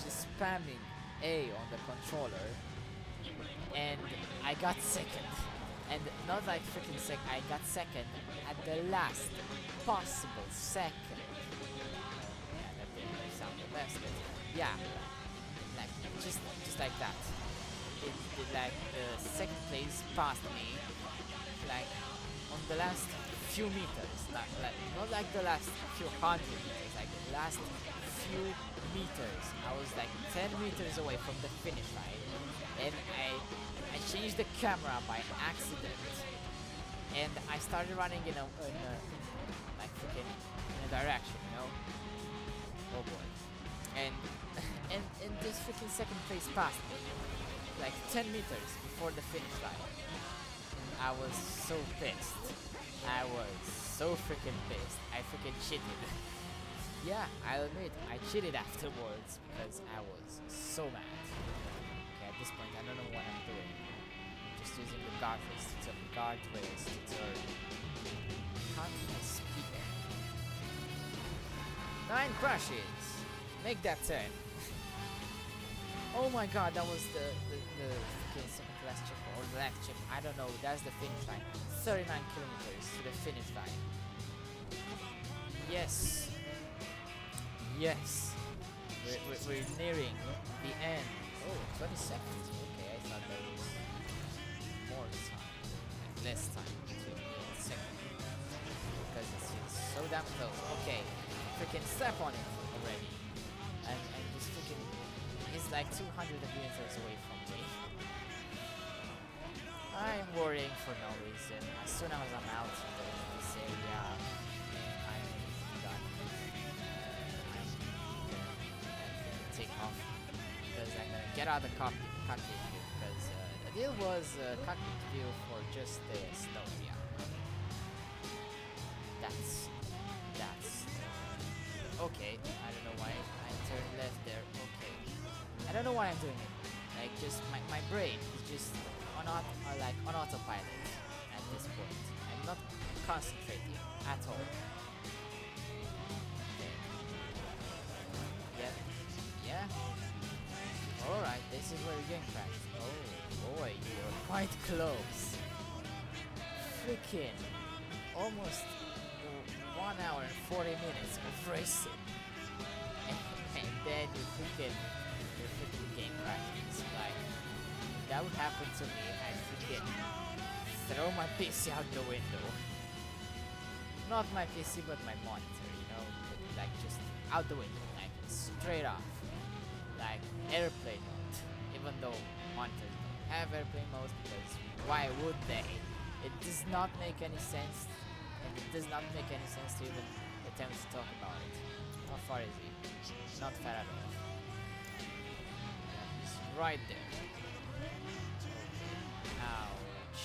Speaker 1: just spamming A on the controller, and I got second. And not like freaking second, I got second at the last possible second. Yeah, that didn't really sound the best, but yeah, like just like that. It like the second place passed me, like on the last few meters, not like the last few hundred meters, like the last few meters. I was like 10 meters away from the finish line, and I changed the camera by accident, and I started running in a like freaking in a direction, you know. Oh boy, and and this freaking second place passed me, like 10 meters before the finish line. I was so pissed. I was so freaking pissed. I freaking cheated. Yeah, I'll admit, I cheated afterwards because I was so mad. Okay, at this point, I don't know what I'm doing. I'm just using the guardrails to turn. Can't even speak. 9 crashes. Make that 10. Oh my god, that was the freaking second to last chip or the last chip. I don't know. That's the finish line. 39 kilometers to the finish line. Yes. Yes. We're nearing the end. Oh, 20 seconds. Okay, I thought there was more time. Like less time between the second. Because it's so damn close. Okay. Freaking step on it already. And just freaking, he's like 200 meters away from me. I'm worrying for no reason. As soon as I'm out of this area, I'm done. I'm gonna take off because I'm gonna get out of the cockpit view because the deal was cockpit view for just the snow. Yeah. That's okay. I don't know why I turned left there. Okay. I don't know why I'm doing it. Like just my brain is just on autopilot at this point. I'm not concentrating at all. Okay. Yeah. Alright, this is where you're getting crashed. Oh boy, you were quite close. Freaking almost 1 hour and 40 minutes of racing. And then your freaking game crashes. Like, if that would happen to me, I'd freaking throw my PC out the window. Not my PC, but my monitor, you know? Like, just out the window, like, straight off. Like, airplane mode. Even though monitors don't have airplane mode, because why would they? It does not make any sense. And it does not make any sense to even attempt to talk about it. How far is he? Not far at all. He's right there. Ouch.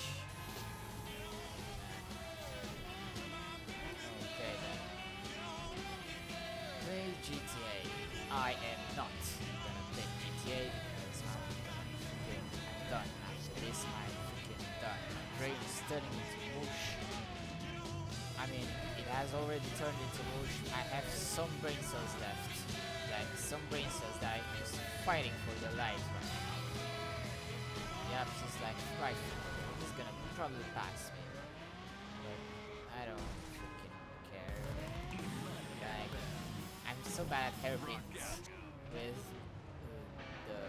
Speaker 1: Okay then. Play GTA. I am not gonna play GTA because I'm done. After this, I'm freaking done. My brain is turning into mush. I mean, it has already turned into mush. I have some brain cells left. Like, some brain cells that I'm just fighting for their life right now. Yep, she's like, right, he's gonna probably pass me. But I don't freaking care. Like, I'm so bad at airplanes with the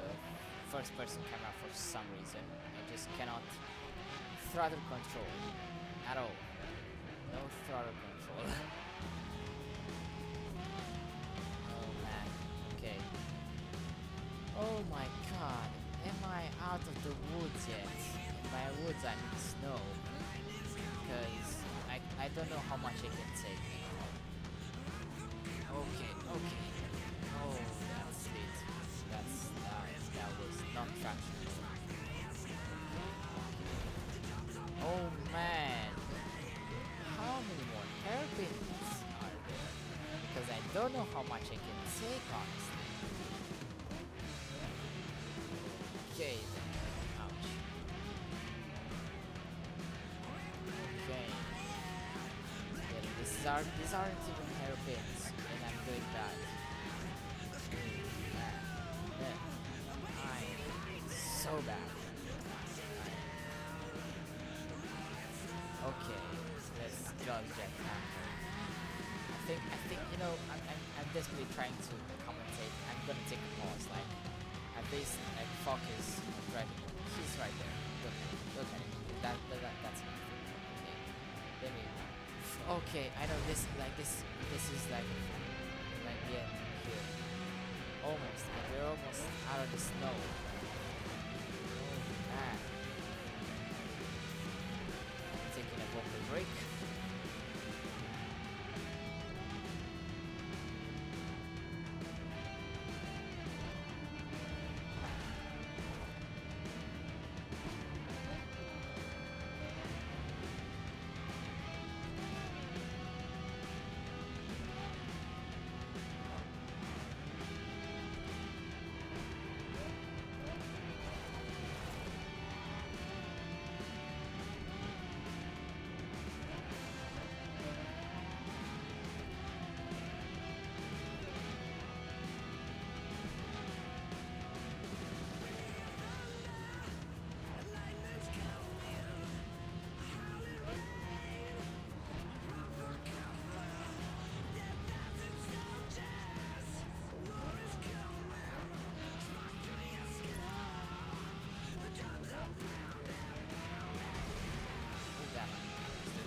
Speaker 1: first person camera for some reason. I just cannot throttle control at all. No throttle control. Oh man, okay. Oh my god, am I out of the woods yet? And by woods I mean snow. Because I I don't know how much I can take. Okay, okay. Oh, that's it. That was non-traction. Oh man, how many more hairpins are there? Because I don't know how much I can take, honestly. Okay, then. Ouch. Okay. Yeah, these aren't even hairpins, and I'm doing that. Man, I'm so bad. Okay, let's judge that now. I think I'm desperately trying to commentate. I'm gonna take a pause, like at least like focus on driving. He's right there. Look at him. That's it. Okay. Let me. Okay, I know this is like the end here. Almost. Like we're almost out of the snow. Oh man. Taking a vocal break.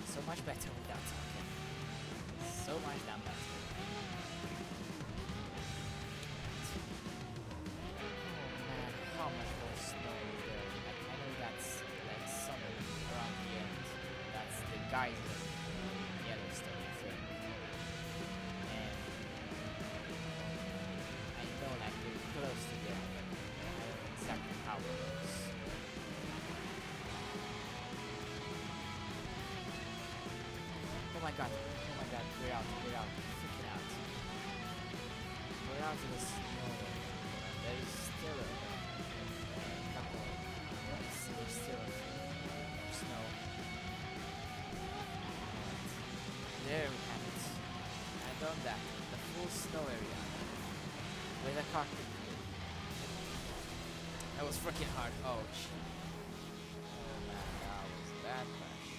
Speaker 1: So much better without talking. So much damn better. Oh man, how much more snow is there? Like, I know that's like summer around the end. That's the geyser Yellowstone thing. And I know like we're close to the end, but I don't know exactly how it goes. Oh my god, we're out, freaking out. We're out of the snow. There is still a couple, there's still snow. There we have it. I've done that, the full snow area, with a cockpit. That was freaking hard, ouch. Oh man, that was a bad crash.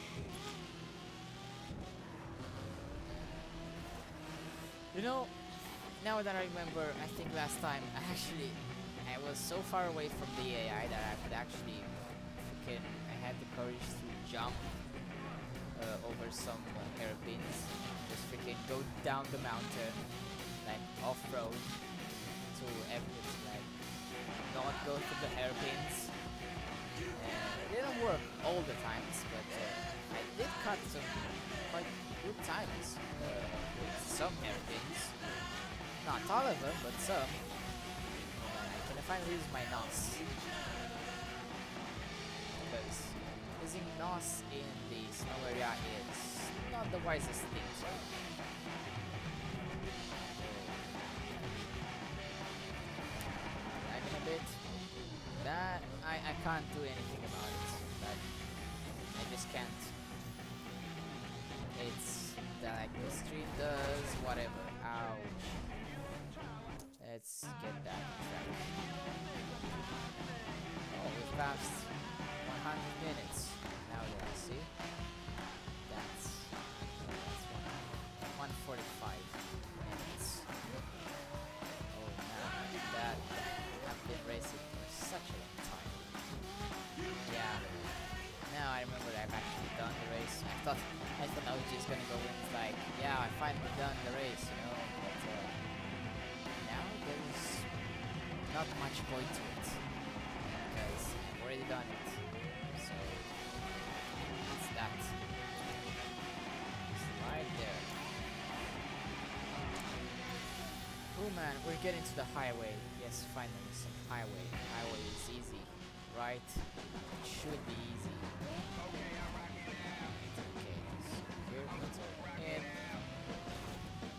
Speaker 1: You know, now that I remember, I think last time I was so far away from the AI that I could actually I had the courage to jump over some hairpins, just freaking go down the mountain, like off-road to everything, like not go through the hairpins. It didn't work all the times, but I did cut some quite good times with some hairpins. Not all of them, but some. Can I finally use my NOS? Because using NOS in the snow area is not the wisest thing to do. Lagging a bit. That I can't do anything about it. That I just can't. It's like the stream does whatever. Ouch. Let's get that track. Oh, we've passed 100 minutes. Now that I see. That's 145 minutes. Oh man, that I've been racing for such a long time. Yeah. Now I remember that I've actually done the race. I thought I was just gonna go in like, yeah, I finally done the race, you know. But now there's not much point to it because I've already done it. So it's that. man, we're getting to the highway. Yes, finally some highway. Highway is easy, right? It should be easy. Okay, so here, in,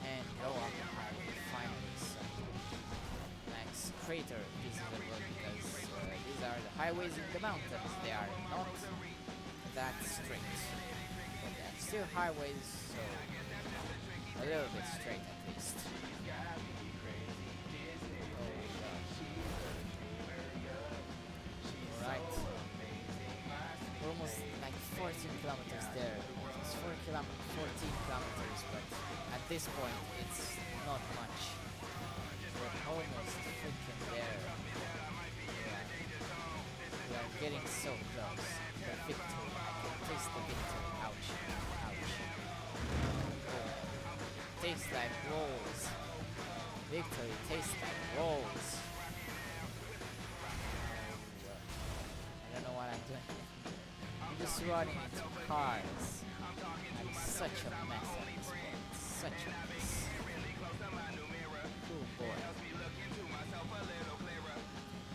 Speaker 1: and go up the highway. Finally, some nice crater visible because these are the highways in the mountains. They are not that straight, but they are still highways, so a little bit straight at least. Alright. We're almost like 14 kilometers there. It's 14 kilometers, but at this point it's not much. We're almost freaking there. We are getting so close. The victory. I can taste the victory. Ouch. Ouch. Oh. Tastes like rolls. Victory tastes like rolls. I don't know what I'm doing. I'm just running into cars. I'm such a mess at this point. Such a mess. Cool boy.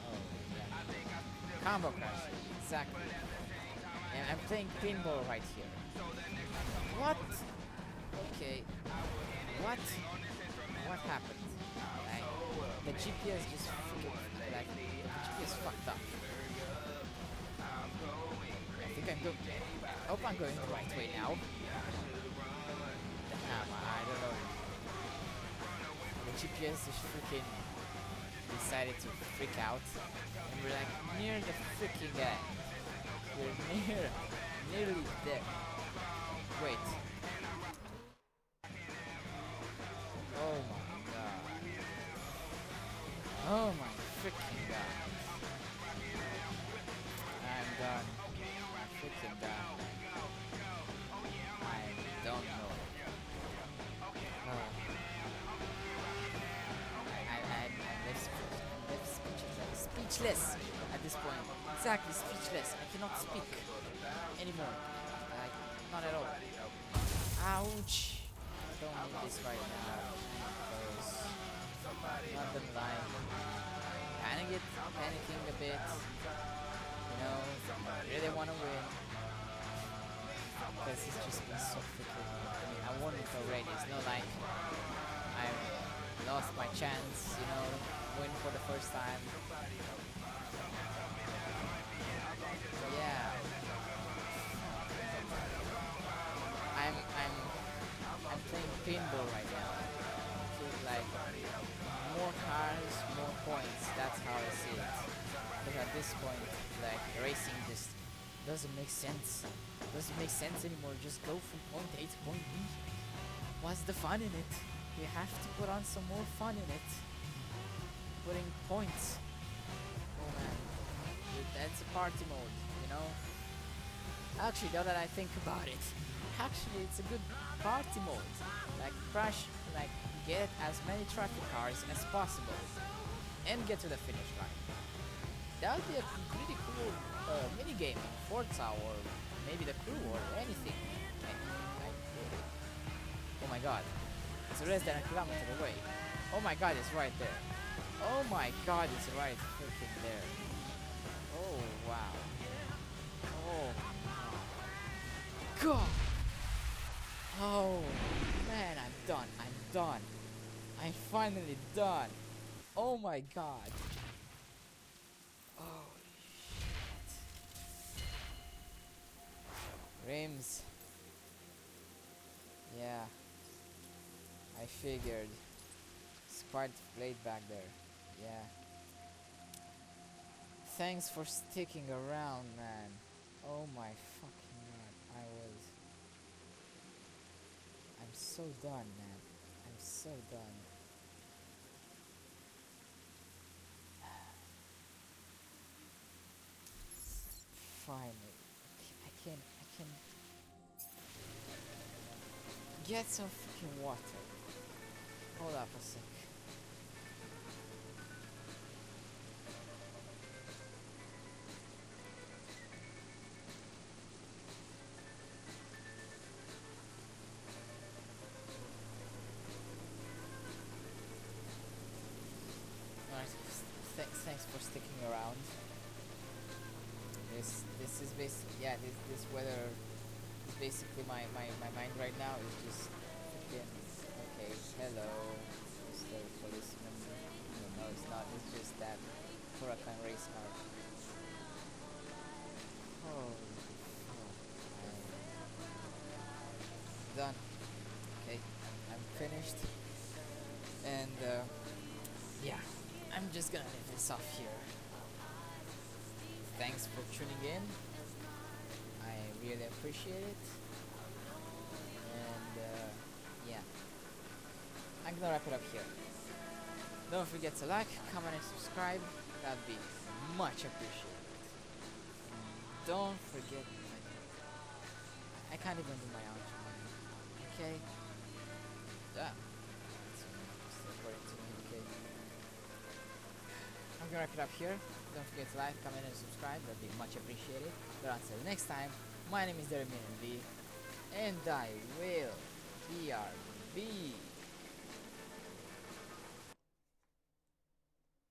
Speaker 1: Oh yeah. Combo crash. Exactly. And I'm playing pinball right here. What? Okay. What? What happened? Like, the GPS just like the GPS fucked up. I think I'm good. I hope I'm going the right way now. Damn, I don't know. The GPS just freaking decided to freak out, and we're like near the freaking end. We're nearly there. Wait. Oh my god. Oh my freaking god. I'm done. I'm freaking done. I don't know. I'm speechless at this point. Exactly, speechless. I cannot speak anymore. Like, not at all. Ouch. I don't need this right now. Because not gonna lie. Panicking a bit. You know, I really wanna win. Because it's just been so freaking. I mean, I won it already. It's not like I lost my chance, you know, win for the first time. So yeah. I'm playing pinball right now. Feels like more cars, more points. That's how I see it. Because at this point, like, racing just doesn't make sense. Doesn't make sense anymore. Just go from point A to point B. What's the fun in it? You have to put on some more fun in it. Putting points. Oh man, that's a party mode, you know. Actually, now that I think about it, actually it's a good party mode. Like crash, like get as many traffic cars as possible, and get to the finish line. That would be a pretty cool mini game in Forza or maybe the Crew or anything. Oh my god, it's less than a kilometer away. Oh my god, it's right there. Oh my god, it's right freaking there. Oh wow. Oh god. Oh man, I'm done. I'm done. I'm finally done. Oh my god. Oh shit. Rims. Yeah. I figured. It's quite late back there. Yeah. Thanks for sticking around, man. Oh my fucking god. I'm so done, man. I'm so done. Finally. I can get some fucking water. Hold up a sec. thanks for sticking around. This is this weather is basically my mind right now is just freaking okay. Hello, Mr. Policeman. No, it's not. It's just that Huracan race car. Oh, I'm done. Okay, I'm finished, and yeah, I'm just gonna leave this off here. Thanks for tuning in. I really appreciate it. And yeah, I'm gonna wrap it up here. Don't forget to like, comment, and subscribe. That'd be much appreciated. Don't forget. I can't even do my outro. Okay. Ah. It's according to me. Okay. I'm gonna wrap it up here. Don't forget to like, comment, and subscribe. That'd be much appreciated. But until next time, my name is Derek and I will BRB.